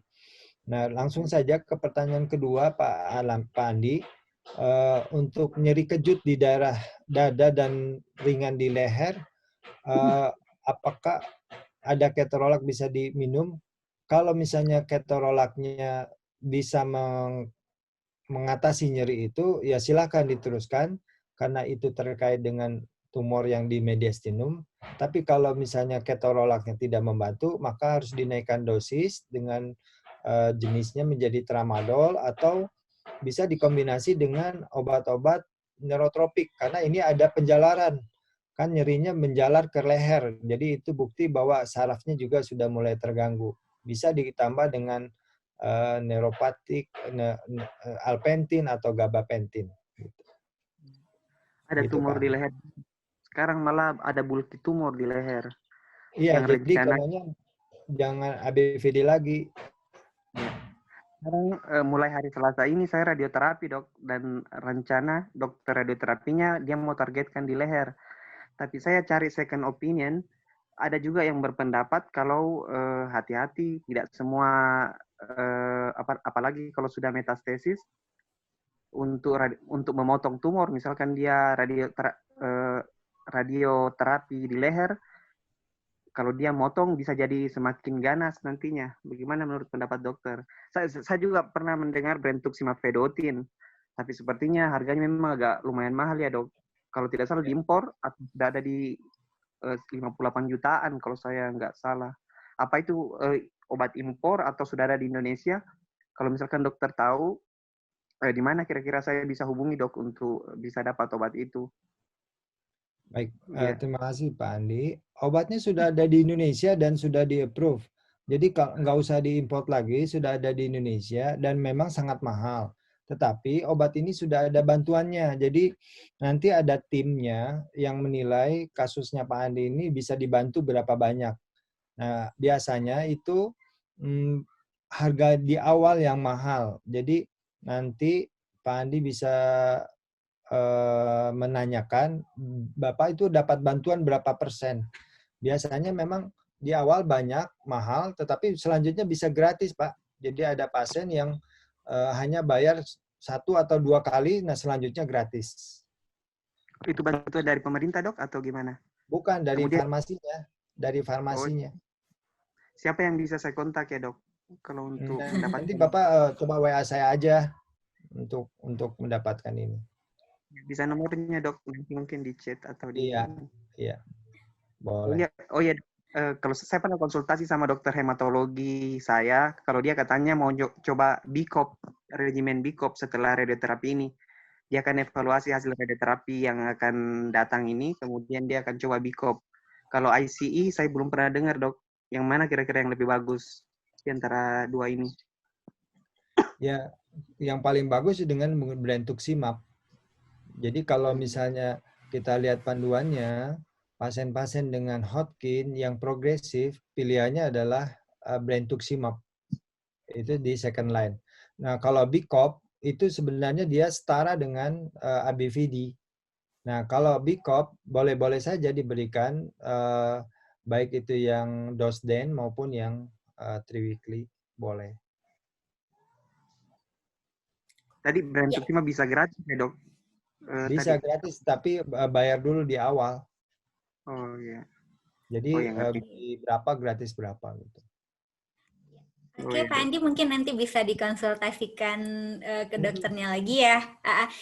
S1: Nah, langsung saja ke pertanyaan kedua Pak Andi. Untuk nyeri kejut di daerah dada dan ringan di leher, apakah ada ketorolak bisa diminum? Kalau misalnya ketorolaknya bisa mengatasi nyeri itu, ya silakan diteruskan karena itu terkait dengan tumor yang di mediastinum. Tapi kalau misalnya ketorolaknya tidak membantu, maka harus dinaikkan dosis dengan jenisnya menjadi tramadol atau bisa dikombinasi dengan obat-obat neurotropik karena ini ada penjalaran. Kan nyerinya menjalar ke leher. Jadi itu bukti bahwa sarafnya juga sudah mulai terganggu. Bisa ditambah dengan neuropatik, alpentin atau gabapentin.
S6: Ada
S1: Gitu,
S6: tumor
S1: Pak.
S6: di leher. Sekarang malah ada bulky tumor di leher.
S1: Iya,
S6: Yang
S1: jadi
S6: rencana
S1: katanya jangan ABVD lagi.
S6: sekarang mulai hari Selasa ini saya radioterapi, Dok, dan rencana dokter radioterapinya dia mau targetkan di leher. Tapi saya cari second opinion, ada juga yang berpendapat kalau hati-hati, tidak semua apalagi kalau sudah metastasis untuk memotong tumor, misalkan dia radioterapi di leher, kalau dia motong bisa jadi semakin ganas nantinya. Bagaimana menurut pendapat dokter? Saya juga pernah mendengar brentuximab vedotin, tapi sepertinya harganya memang agak lumayan mahal ya, Dok. Kalau tidak salah diimpor atau sudah ada di 58 jutaan kalau saya nggak salah. Apa itu obat impor atau sudah ada di Indonesia? Kalau misalkan dokter tahu, di mana kira-kira saya bisa hubungi, Dok, untuk bisa dapat obat itu?
S1: Baik,
S6: Iya.
S1: terima kasih Pak Andi. Obatnya sudah ada di Indonesia dan sudah di-approve. Jadi nggak usah diimport lagi, sudah ada di Indonesia dan memang sangat mahal. Tetapi obat ini sudah ada bantuannya. Jadi nanti ada timnya yang menilai kasusnya Pak Andi ini bisa dibantu berapa banyak. Nah, biasanya itu harga di awal yang mahal. Jadi nanti Pak Andi bisa menanyakan Bapak itu dapat bantuan berapa persen. Biasanya memang di awal banyak, mahal, tetapi selanjutnya bisa gratis, Pak. Jadi ada pasien yang hanya bayar 1 atau 2 kali, nah selanjutnya gratis.
S6: Itu bantuan dari pemerintah, Dok, atau gimana?
S1: Bukan dari
S6: Kemudian,
S1: farmasinya, dari
S6: oh,
S1: farmasinya.
S6: siapa yang bisa saya kontak ya, Dok, kalau untuk mendapatkan?
S1: Nanti Bapak coba WA saya aja untuk mendapatkan ini.
S6: Bisa nomornya, Dok, nanti mungkin di chat atau di
S1: Iya, iya, boleh.
S6: Oh iya, kalau saya pernah konsultasi sama dokter hematologi saya, kalau dia katanya mau coba BICOP, regimen BICOP setelah radioterapi ini. Dia akan evaluasi hasil radioterapi yang akan datang ini, kemudian dia akan coba BICOP. Kalau ICE saya belum pernah dengar, Dok. Yang mana kira-kira yang lebih bagus di antara dua ini?
S1: Ya, yang paling bagus dengan brentuximab. Jadi kalau misalnya kita lihat panduannya, pasien-pasien dengan Hodgkin yang progresif, pilihannya adalah brentuximab. Itu di second line. Nah, kalau BICOP itu sebenarnya dia setara dengan ABVD. Nah, kalau BICOP boleh-boleh saja diberikan baik itu yang dosden maupun yang triweekly, boleh.
S6: Tadi brentuximab bisa gratis ya, Dok?
S1: Bisa gratis, tapi bayar dulu di awal.
S6: Oh iya.
S1: Jadi
S6: ya,
S1: berapa gratis berapa gitu.
S2: Oke, Pak Andi mungkin nanti bisa dikonsultasikan ke dokternya lagi ya.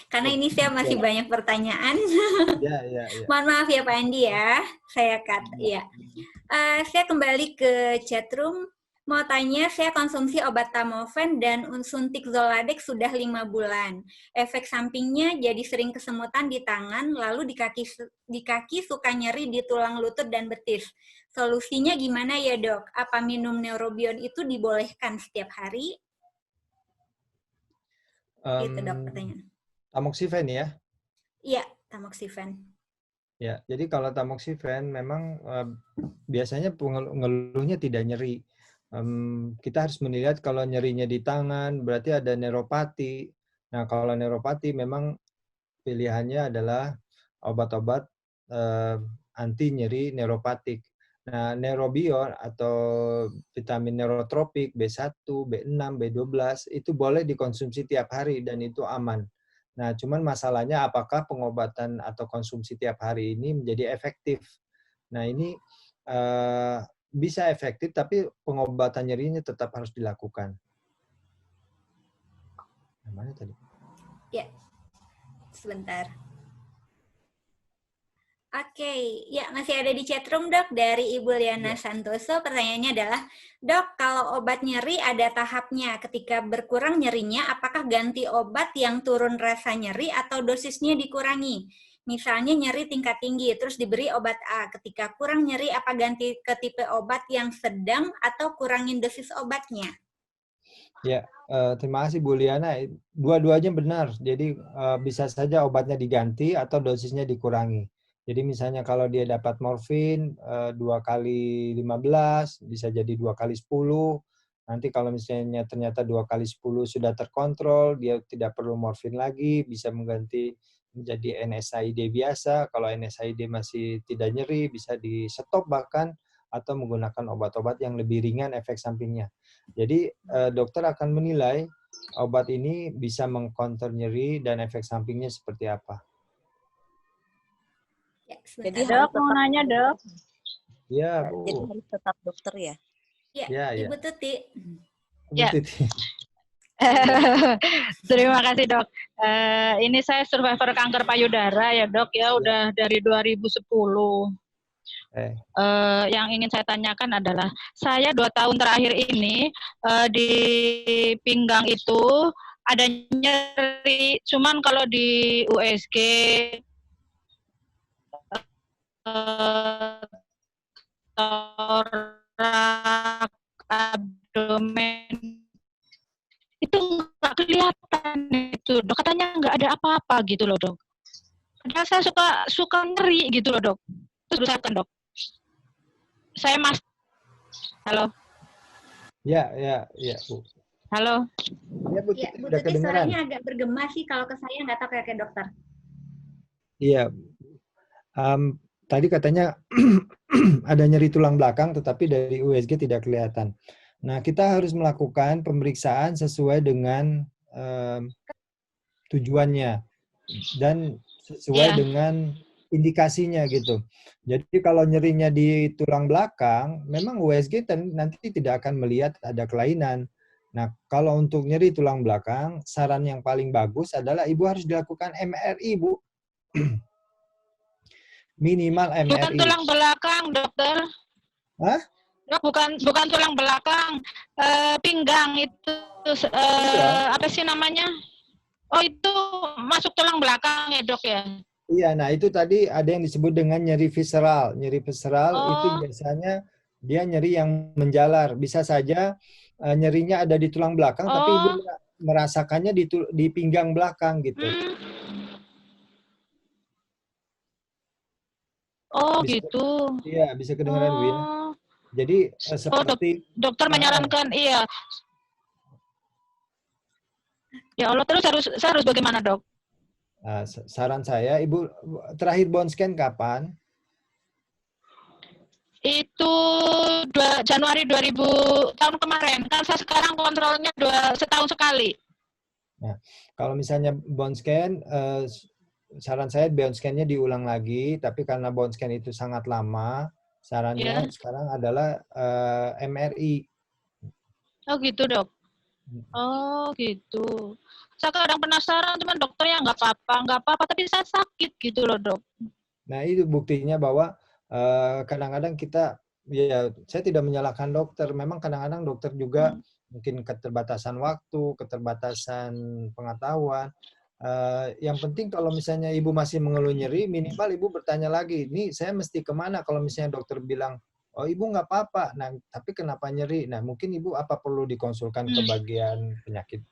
S2: Karena ini saya masih banyak pertanyaan.
S1: Ya.
S2: Mohon maaf ya Pak Andi ya. Saya saya kembali ke chatroom. Mau tanya, saya konsumsi obat Tamofen dan suntik Zoladex sudah 5 bulan. Efek sampingnya jadi sering kesemutan di tangan, lalu di kaki suka nyeri di tulang lutut dan betis. Solusinya gimana ya, Dok? Apa minum Neurobion itu dibolehkan setiap hari? Itu, Dok, pertanyaan.
S1: Tamoxifen ya?
S2: Iya, tamoxifen.
S1: Ya, jadi kalau tamoxifen memang biasanya pengeluhnya tidak nyeri. Kita harus melihat kalau nyerinya di tangan, berarti ada neuropati. Nah, kalau neuropati memang pilihannya adalah obat-obat anti nyeri neuropatik. Nah, Neurobion atau vitamin neurotropik B1, B6, B12 itu boleh dikonsumsi tiap hari dan itu aman. Nah, cuman masalahnya apakah pengobatan atau konsumsi tiap hari ini menjadi efektif. Nah, ini bisa efektif, tapi pengobatan nyerinya tetap harus dilakukan. Mana tadi?
S2: Ya, sebentar. Oke, ya masih ada di chatroom dok dari Ibu Liana Santoso. Pertanyaannya adalah, dok kalau obat nyeri ada tahapnya. Ketika berkurang nyerinya, apakah ganti obat yang turun rasa nyeri atau dosisnya dikurangi? Misalnya nyeri tingkat tinggi, terus diberi obat A. Ketika kurang nyeri, apa ganti ke tipe obat yang sedang atau kurangin dosis obatnya?
S1: Ya, terima kasih Bu Liana. Dua-duanya benar. Jadi bisa saja obatnya diganti atau dosisnya dikurangi. Jadi misalnya kalau dia dapat morfin 2 kali 15, bisa jadi 2 kali 10. Nanti kalau misalnya ternyata 2 kali 10 sudah terkontrol, dia tidak perlu morfin lagi, bisa mengganti menjadi NSAID biasa. Kalau NSAID masih tidak nyeri, bisa di stop bahkan, atau menggunakan obat-obat yang lebih ringan efek sampingnya. Jadi dokter akan menilai obat ini bisa mengcounter nyeri dan efek sampingnya seperti apa.
S2: Ya,
S7: Jadi
S2: sebentar.
S7: dok mau nanya dok.
S1: Ya,
S7: Jadi
S1: Bu.
S7: harus tetap dokter ya.
S2: Ya,
S1: Ya,
S2: Ibu Tuti.
S1: Bu
S7: Ya.
S1: Titi.
S7: Terima kasih dok. Ini saya survivor kanker payudara ya dok ya, udah dari 2010. Yang ingin saya tanyakan adalah, saya 2 tahun terakhir ini di pinggang itu ada nyeri, cuman kalau di USG torak, abdomen itu nggak kelihatan itu dok, katanya nggak ada apa-apa gitu loh dok. Padahal saya suka nyeri gitu loh dok. Terus berusahakan dok. Saya halo.
S1: Ya, Bu.
S7: Halo.
S1: Ya, Bu Titi,
S2: Ya, Bu
S1: udah
S2: Tuti
S1: kedengeran.
S2: suaranya agak bergema sih kalau ke saya, nggak tahu kayak dokter.
S1: Iya. Tadi katanya ada nyeri tulang belakang, tetapi dari USG tidak kelihatan. Nah, kita harus melakukan pemeriksaan sesuai dengan tujuannya dan sesuai dengan indikasinya gitu. Jadi kalau nyerinya di tulang belakang, memang USG nanti tidak akan melihat ada kelainan. Nah, kalau untuk nyeri tulang belakang, saran yang paling bagus adalah Ibu harus dilakukan MRI, Bu. Minimal MRI.
S7: Bukan tulang belakang, dokter.
S1: Hah?
S7: Bukan tulang belakang, pinggang itu apa sih namanya? Oh, itu masuk tulang belakang ya, Dok ya?
S1: Iya, nah itu tadi ada yang disebut dengan nyeri visceral. Nyeri visceral itu biasanya dia nyeri yang menjalar. Bisa saja nyerinya ada di tulang belakang, tapi Ibu merasakannya di pinggang belakang gitu.
S7: Oh, gitu.
S1: Iya, bisa kedengaran Bu ya. Jadi seperti
S7: dokter menyarankan iya. Ya Allah, terus saya harus bagaimana, Dok?
S1: Saran saya, Ibu terakhir bone scan kapan?
S7: Itu Januari 2000 tahun kemarin. Kan saya sekarang kontrolnya setahun sekali.
S1: Nah, kalau misalnya bone scan, saran saya bone scan-nya diulang lagi, tapi karena bone scan itu sangat lama, sarannya sekarang adalah MRI.
S7: Oh gitu, Dok. Oh gitu. Saya kadang penasaran, cuman dokternya nggak apa-apa, tapi saya sakit gitu loh, Dok.
S1: Nah itu buktinya bahwa kadang-kadang kita, ya saya tidak menyalahkan dokter, memang kadang-kadang dokter juga mungkin keterbatasan waktu, keterbatasan pengetahuan. Yang penting kalau misalnya Ibu masih mengeluh nyeri, minimal Ibu bertanya lagi, nih saya mesti kemana kalau misalnya dokter bilang, oh Ibu nggak apa-apa, nah tapi kenapa nyeri? Nah mungkin Ibu apa perlu dikonsulkan ke bagian penyakit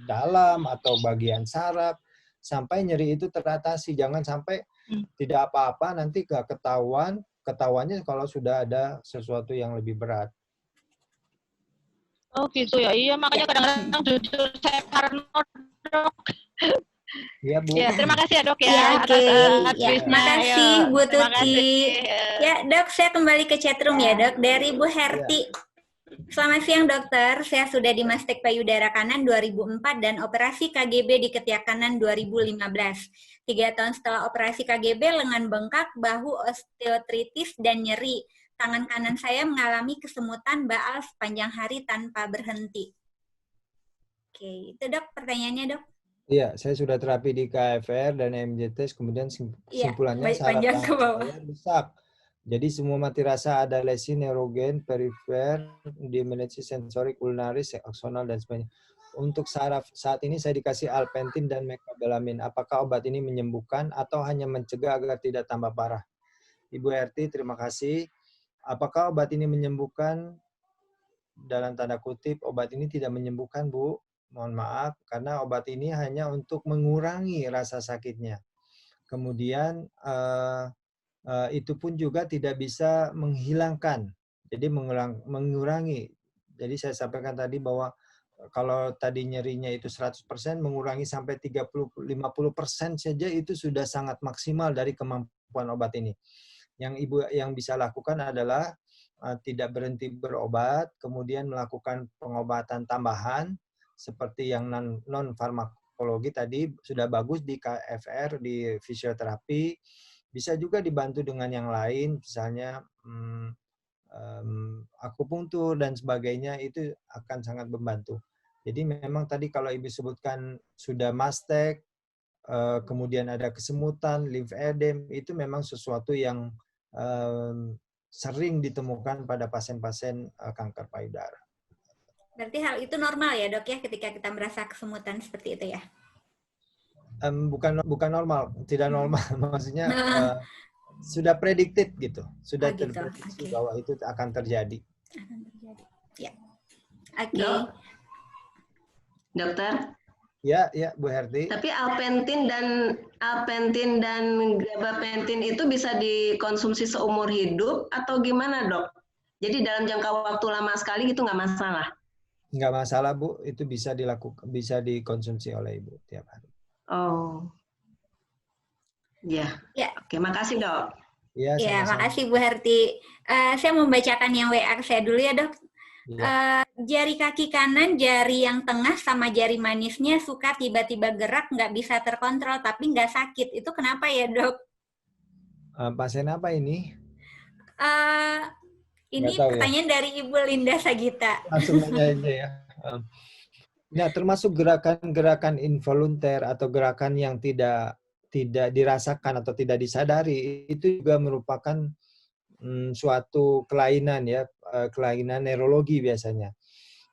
S1: dalam atau bagian saraf, sampai nyeri itu teratasi. Jangan sampai tidak apa-apa, nanti nggak ketahuannya kalau sudah ada sesuatu yang lebih berat.
S7: Oh gitu ya, iya makanya kadang-kadang jujur saya parno, Dok.
S1: Iya, Bu.
S7: Ya, terima kasih ya, Dok ya.
S2: Ya, oke.
S7: Terima
S2: kasih Bu Tuti. Ya, Dok, saya kembali ke chatroom ya, Dok. Dari Bu Herti. Selamat siang, Dokter. Saya sudah di mastek payudara kanan 2004 dan operasi KGB di ketiak kanan 2015. 3 tahun setelah operasi KGB, lengan bengkak, bahu osteotritis, dan nyeri. Tangan kanan saya mengalami kesemutan baal sepanjang hari tanpa berhenti. Oke, itu Dok pertanyaannya, Dok.
S1: Iya, saya sudah terapi di KFR dan MJT, kemudian
S2: Iya,
S1: kesimpulannya saraf
S2: panjang ke
S1: tangan
S2: bawah.
S1: saya rusak. Jadi semua mati rasa, ada lesi neurogen, perifer, diminusi sensorik, ulnaris, aksonal, dan sebagainya. Untuk saraf, saat ini saya dikasih alpentin dan mecobalamin. Apakah obat ini menyembuhkan atau hanya mencegah agar tidak tambah parah? Ibu RT, terima kasih. Apakah obat ini menyembuhkan? Dalam tanda kutip, obat ini tidak menyembuhkan, Bu. Mohon maaf, karena obat ini hanya untuk mengurangi rasa sakitnya. Kemudian itu pun juga tidak bisa menghilangkan, jadi mengurangi. Jadi saya sampaikan tadi bahwa kalau tadi nyerinya itu 100%, mengurangi sampai 30-50% saja itu sudah sangat maksimal dari kemampuan obat ini. Yang Ibu yang bisa lakukan adalah tidak berhenti berobat, kemudian melakukan pengobatan tambahan seperti yang non-farmakologi tadi sudah bagus di KFR, di fisioterapi. Bisa juga dibantu dengan yang lain, misalnya akupunktur dan sebagainya, itu akan sangat membantu. Jadi memang tadi kalau Ibu sebutkan sudah mastek, kemudian ada kesemutan, lymphedem, itu memang sesuatu yang sering ditemukan pada pasien-pasien kanker payudara.
S2: Berarti hal itu normal ya, Dok, ya, ketika kita merasa kesemutan seperti itu ya?
S1: Bukan normal, tidak normal. Maksudnya sudah predicted gitu, sudah terprediksi bahwa itu akan terjadi.
S2: Ya. Oke.
S3: Dokter?
S1: Ya, Bu Herti.
S3: Tapi alpentin dan gabapentin itu bisa dikonsumsi seumur hidup atau gimana, Dok? Jadi dalam jangka waktu lama sekali gitu nggak masalah?
S1: Nggak masalah, Bu. Itu bisa dikonsumsi oleh Ibu tiap hari.
S3: Oh. Ya. Oke, makasih, Dok.
S1: Ya,
S2: makasih Bu Herti. Saya mau membacakan yang WA saya dulu ya, Dok. Jari kaki kanan, jari yang tengah sama jari manisnya suka tiba-tiba gerak, nggak bisa terkontrol, tapi nggak sakit. Itu kenapa ya, Dok?
S1: Pasien apa ini?
S2: Ini pertanyaan dari Ibu Linda Sagita.
S1: Langsung nanya aja ya. Nah, termasuk gerakan-gerakan involunter atau gerakan yang tidak dirasakan atau tidak disadari, itu juga merupakan suatu kelainan ya, kelainan neurologi biasanya.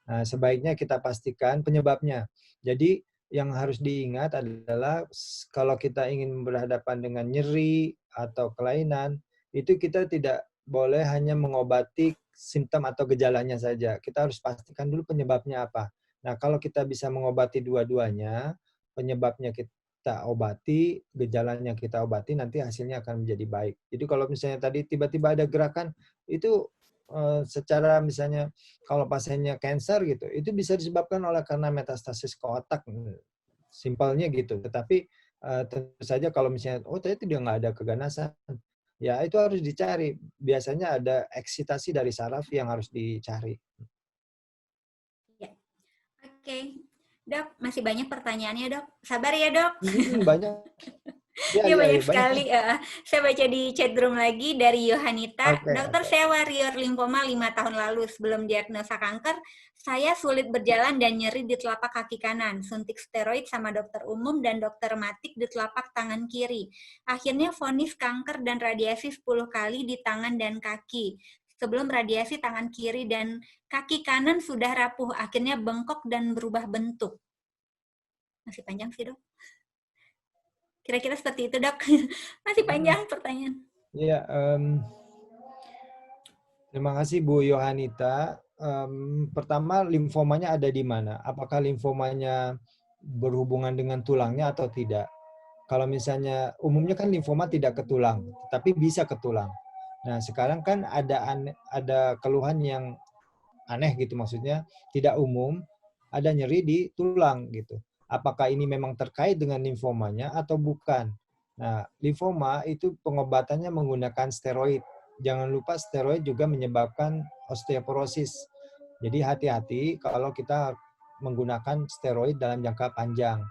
S1: Nah, sebaiknya kita pastikan penyebabnya. Jadi yang harus diingat adalah kalau kita ingin berhadapan dengan nyeri atau kelainan, itu kita tidak boleh hanya mengobati simptom atau gejalanya saja. Kita harus pastikan dulu penyebabnya apa. Nah, kalau kita bisa mengobati dua-duanya, penyebabnya kita obati, gejalanya kita obati, nanti hasilnya akan menjadi baik. Jadi kalau misalnya tadi tiba-tiba ada gerakan, itu secara misalnya kalau pasiennya cancer gitu, itu bisa disebabkan karena metastasis ke otak, simpelnya gitu. Tetapi tentu saja kalau misalnya, ternyata dia nggak ada keganasan, ya itu harus dicari. Biasanya ada eksitasi dari saraf yang harus dicari.
S2: Ya. Oke. Dok, masih banyak pertanyaannya, Dok. Sabar ya, Dok.
S1: Banyak.
S2: Banyak sekali. Saya baca di chat room lagi dari Yohanita. Dokter, saya warrior lymphoma 5 tahun lalu. Sebelum diagnosa kanker, saya sulit berjalan dan nyeri di telapak kaki kanan. Suntik steroid sama dokter umum dan dokter matik di telapak tangan kiri. Akhirnya vonis kanker dan radiasi 10 kali di tangan dan kaki. Sebelum radiasi tangan kiri dan kaki kanan sudah rapuh. Akhirnya bengkok dan berubah bentuk. Masih panjang sih, Dok. Kira-kira seperti itu, Dok. Masih panjang pertanyaan.
S1: Iya, terima kasih Bu Yohanita. Pertama, limfomanya ada di mana? Apakah limfomanya berhubungan dengan tulangnya atau tidak? Kalau misalnya, umumnya kan limfoma tidak ke tulang, tapi bisa ke tulang. Nah, sekarang kan ada keluhan yang aneh gitu, maksudnya tidak umum, ada nyeri di tulang gitu. Apakah ini memang terkait dengan limfomanya atau bukan? Nah, limfoma itu pengobatannya menggunakan steroid. Jangan lupa steroid juga menyebabkan osteoporosis. Jadi hati-hati kalau kita menggunakan steroid dalam jangka panjang.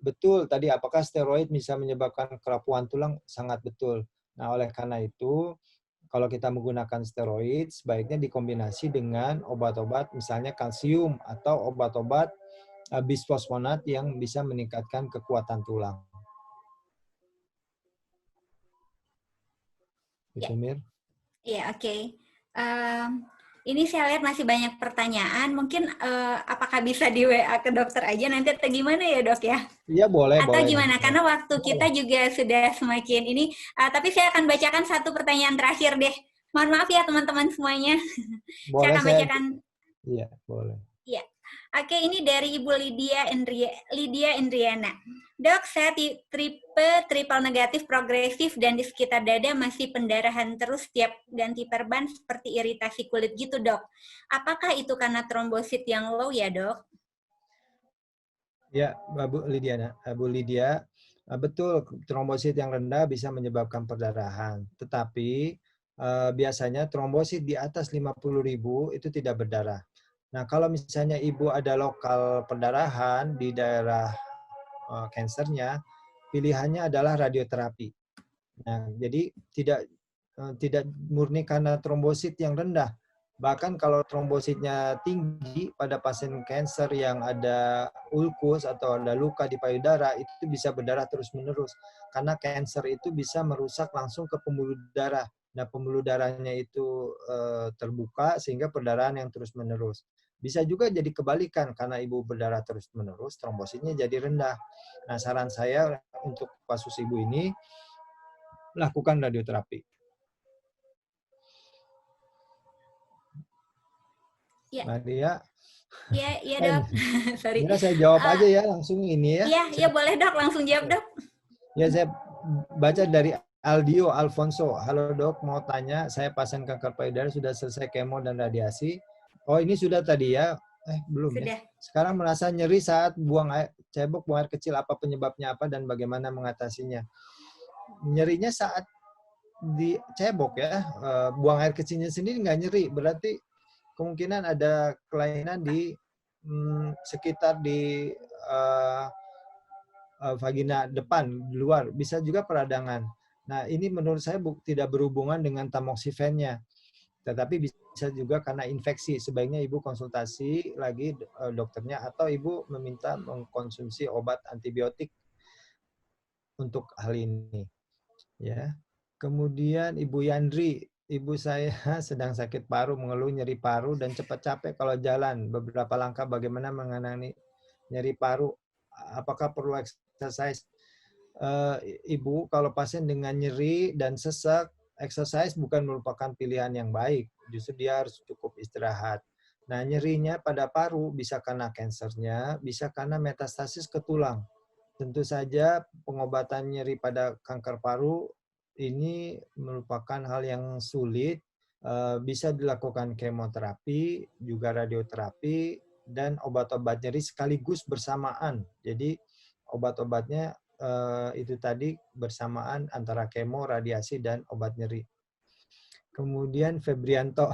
S1: Betul tadi, apakah steroid bisa menyebabkan kerapuhan tulang? Sangat betul. Nah, oleh karena itu, kalau kita menggunakan steroid, sebaiknya dikombinasi dengan obat-obat misalnya kalsium atau obat-obat bisfosfonat yang bisa meningkatkan kekuatan tulang.
S2: Ya.
S1: Mir?
S2: Iya, oke. Ini saya lihat masih banyak pertanyaan. Mungkin apakah bisa di WA ke dokter aja nanti atau gimana ya, Dok ya?
S1: Iya, boleh.
S2: Atau
S1: boleh.
S2: gimana? Karena waktu kita juga sudah semakin ini. Tapi saya akan bacakan satu pertanyaan terakhir deh. Mohon maaf ya teman-teman semuanya.
S1: Boleh,
S2: saya akan bacakan.
S1: Iya, boleh.
S2: Iya. Oke, ini dari Ibu Lydia Indriana. Dok, saya triple negatif progresif dan di sekitar dada masih pendarahan terus tiap ganti perban seperti iritasi kulit gitu, Dok. Apakah itu karena trombosit yang low ya, Dok?
S1: Ya, Bu Lydia, betul trombosit yang rendah bisa menyebabkan perdarahan. Tetapi biasanya trombosit di atas 50.000 itu tidak berdarah. Nah, kalau misalnya ibu ada lokal perdarahan di daerah kansernya, pilihannya adalah radioterapi. Nah, jadi tidak murni karena trombosit yang rendah. Bahkan kalau trombositnya tinggi pada pasien kanker yang ada ulkus atau ada luka di payudara, itu bisa berdarah terus-menerus. Karena kanker itu bisa merusak langsung ke pembuluh darah. Nah, pembuluh darahnya itu terbuka sehingga perdarahan yang terus-menerus. Bisa juga jadi kebalikan, karena ibu berdarah terus-menerus, trombositnya jadi rendah. Nah, saran saya untuk kasus ibu ini, lakukan radioterapi.
S2: Ya.
S1: Maria.
S2: Iya Dok. Sorry.
S1: Mira, saya jawab aja ya langsung ini ya.
S2: Iya boleh Dok, langsung jawab Dok.
S1: Ya, saya baca dari Aldio Alfonso. Halo Dok, mau tanya, saya pasien kanker payudara sudah selesai kemo dan radiasi. Oh, ini sudah tadi ya? Belum
S2: sudah.
S1: Ya. Sekarang merasa nyeri saat buang air kecil, apa penyebabnya apa dan bagaimana mengatasinya? Nyerinya saat di cebok ya, buang air kecilnya sendiri nggak nyeri, berarti kemungkinan ada kelainan di sekitar di vagina depan, di luar. Bisa juga peradangan. Nah, ini menurut saya tidak berhubungan dengan tamoxifen-nya. Tetapi bisa juga karena infeksi. Sebaiknya ibu konsultasi lagi dokternya atau ibu meminta mengkonsumsi obat antibiotik untuk hal ini. Ya. Kemudian Ibu Yandri, ibu saya sedang sakit paru, mengeluh nyeri paru dan cepat capek kalau jalan. Beberapa langkah bagaimana mengenai nyeri paru? Apakah perlu exercise? Ibu, kalau pasien dengan nyeri dan sesak, exercise bukan merupakan pilihan yang baik. Justru dia harus cukup istirahat. Nah, nyerinya pada paru bisa karena kansernya, bisa karena metastasis ke tulang. Tentu saja pengobatan nyeri pada kanker paru ini merupakan hal yang sulit. Bisa dilakukan kemoterapi, juga radioterapi, dan obat-obat nyeri sekaligus bersamaan. Jadi obat-obatnya itu tadi bersamaan antara kemo, radiasi, dan obat nyeri. Kemudian Febrianto,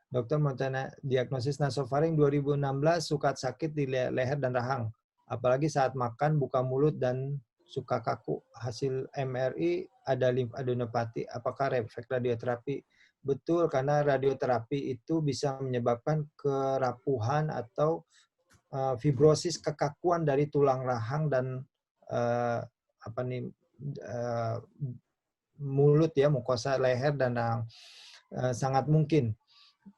S1: dokter mau tanya, diagnosis nasofaring 2016 suka sakit di leher dan rahang. Apalagi saat makan, buka mulut, dan suka kaku. Hasil MRI ada limfadenopati. Apakah efek radioterapi? Betul, karena radioterapi itu bisa menyebabkan kerapuhan atau fibrosis, kekakuan dari tulang rahang dan mulut ya, mukosa leher dan rahang. Sangat mungkin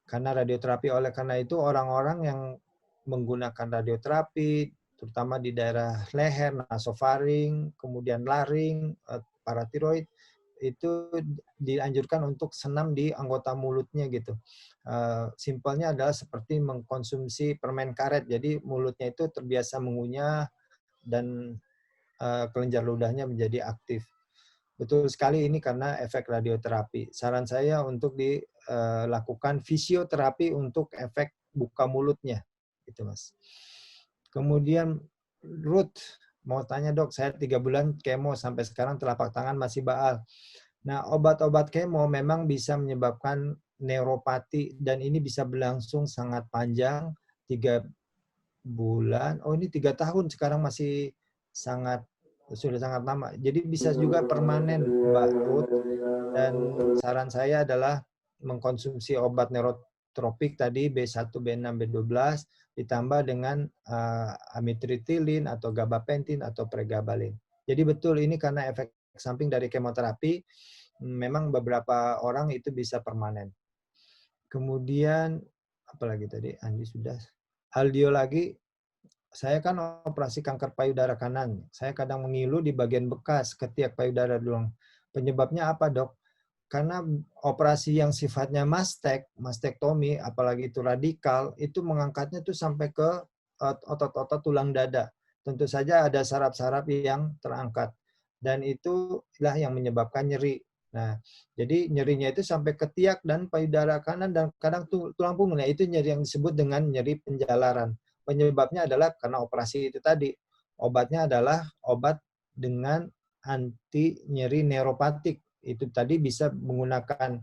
S1: karena radioterapi. Oleh karena itu orang-orang yang menggunakan radioterapi terutama di daerah leher, nasofaring, kemudian laring, paratiroid, itu dianjurkan untuk senam di anggota mulutnya gitu. Simpelnya adalah seperti mengkonsumsi permen karet. Jadi mulutnya itu terbiasa mengunyah dan kelenjar ludahnya menjadi aktif. Betul sekali, ini karena efek radioterapi. Saran saya untuk dilakukan fisioterapi untuk efek buka mulutnya. Gitu, Mas. Kemudian Ruth mau tanya, Dok, saya 3 bulan kemo sampai sekarang telapak tangan masih baal. Nah, obat-obat kemo memang bisa menyebabkan neuropati dan ini bisa berlangsung sangat panjang, 3 bulan. Oh, ini 3 tahun sekarang sudah sangat lama. Jadi bisa juga permanen, Mbak Ruth. Dan saran saya adalah mengkonsumsi obat neurotropik tadi, B1, B6, B12, ditambah dengan amitriptilin atau gabapentin atau pregabalin. Jadi betul ini karena efek samping dari kemoterapi, memang beberapa orang itu bisa permanen. Kemudian apalagi tadi Andi sudah, Aldio lagi, saya kan operasi kanker payudara kanan. Saya kadang mengilu di bagian bekas ketiak payudara doang. Penyebabnya apa, Dok? Karena operasi yang sifatnya mastektomi, apalagi itu radikal, itu mengangkatnya tuh sampai ke otot-otot tulang dada. Tentu saja ada saraf-saraf yang terangkat. Dan itulah yang menyebabkan nyeri. Nah, jadi nyerinya itu sampai ke ketiak dan payudara kanan dan kadang tulang punggung. Nah, itu nyeri yang disebut dengan nyeri penjalaran. Penyebabnya adalah karena operasi itu tadi. Obatnya adalah obat dengan anti nyeri neuropatik. Itu tadi bisa menggunakan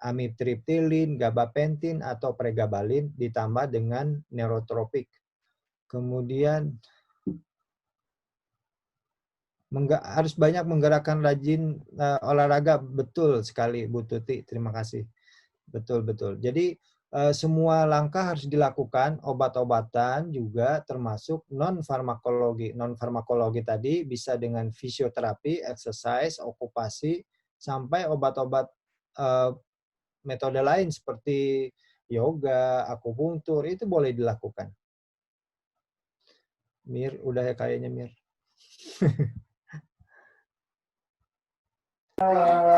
S1: amitriptilin, gabapentin, atau pregabalin ditambah dengan neurotropik. Kemudian harus banyak menggerakkan rajin olahraga. Betul sekali Bu Tuti, terima kasih. Betul. Jadi semua langkah harus dilakukan, obat-obatan juga termasuk non-farmakologi. Non-farmakologi tadi bisa dengan fisioterapi, exercise, okupasi, sampai obat-obat metode lain seperti yoga, akupunktur, itu boleh dilakukan. Mir, udah ya kayaknya Mir.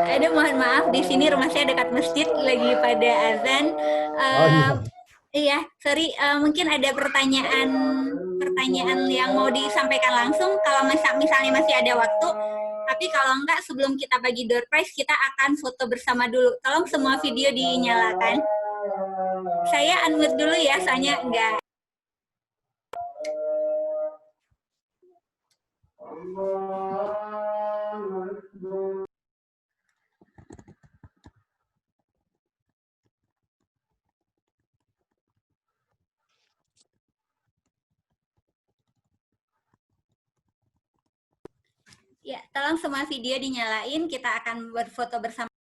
S2: Aduh, mohon maaf, di sini rumah saya dekat masjid, lagi pada azan. Iya, sorry, mungkin ada pertanyaan yang mau disampaikan langsung. Kalau misalnya masih ada waktu, tapi kalau enggak, sebelum kita bagi door prize, kita akan foto bersama dulu. Tolong semua video dinyalakan. Saya unmute dulu ya, soalnya enggak. Ya, tolong semua video dinyalain, kita akan berfoto bersama.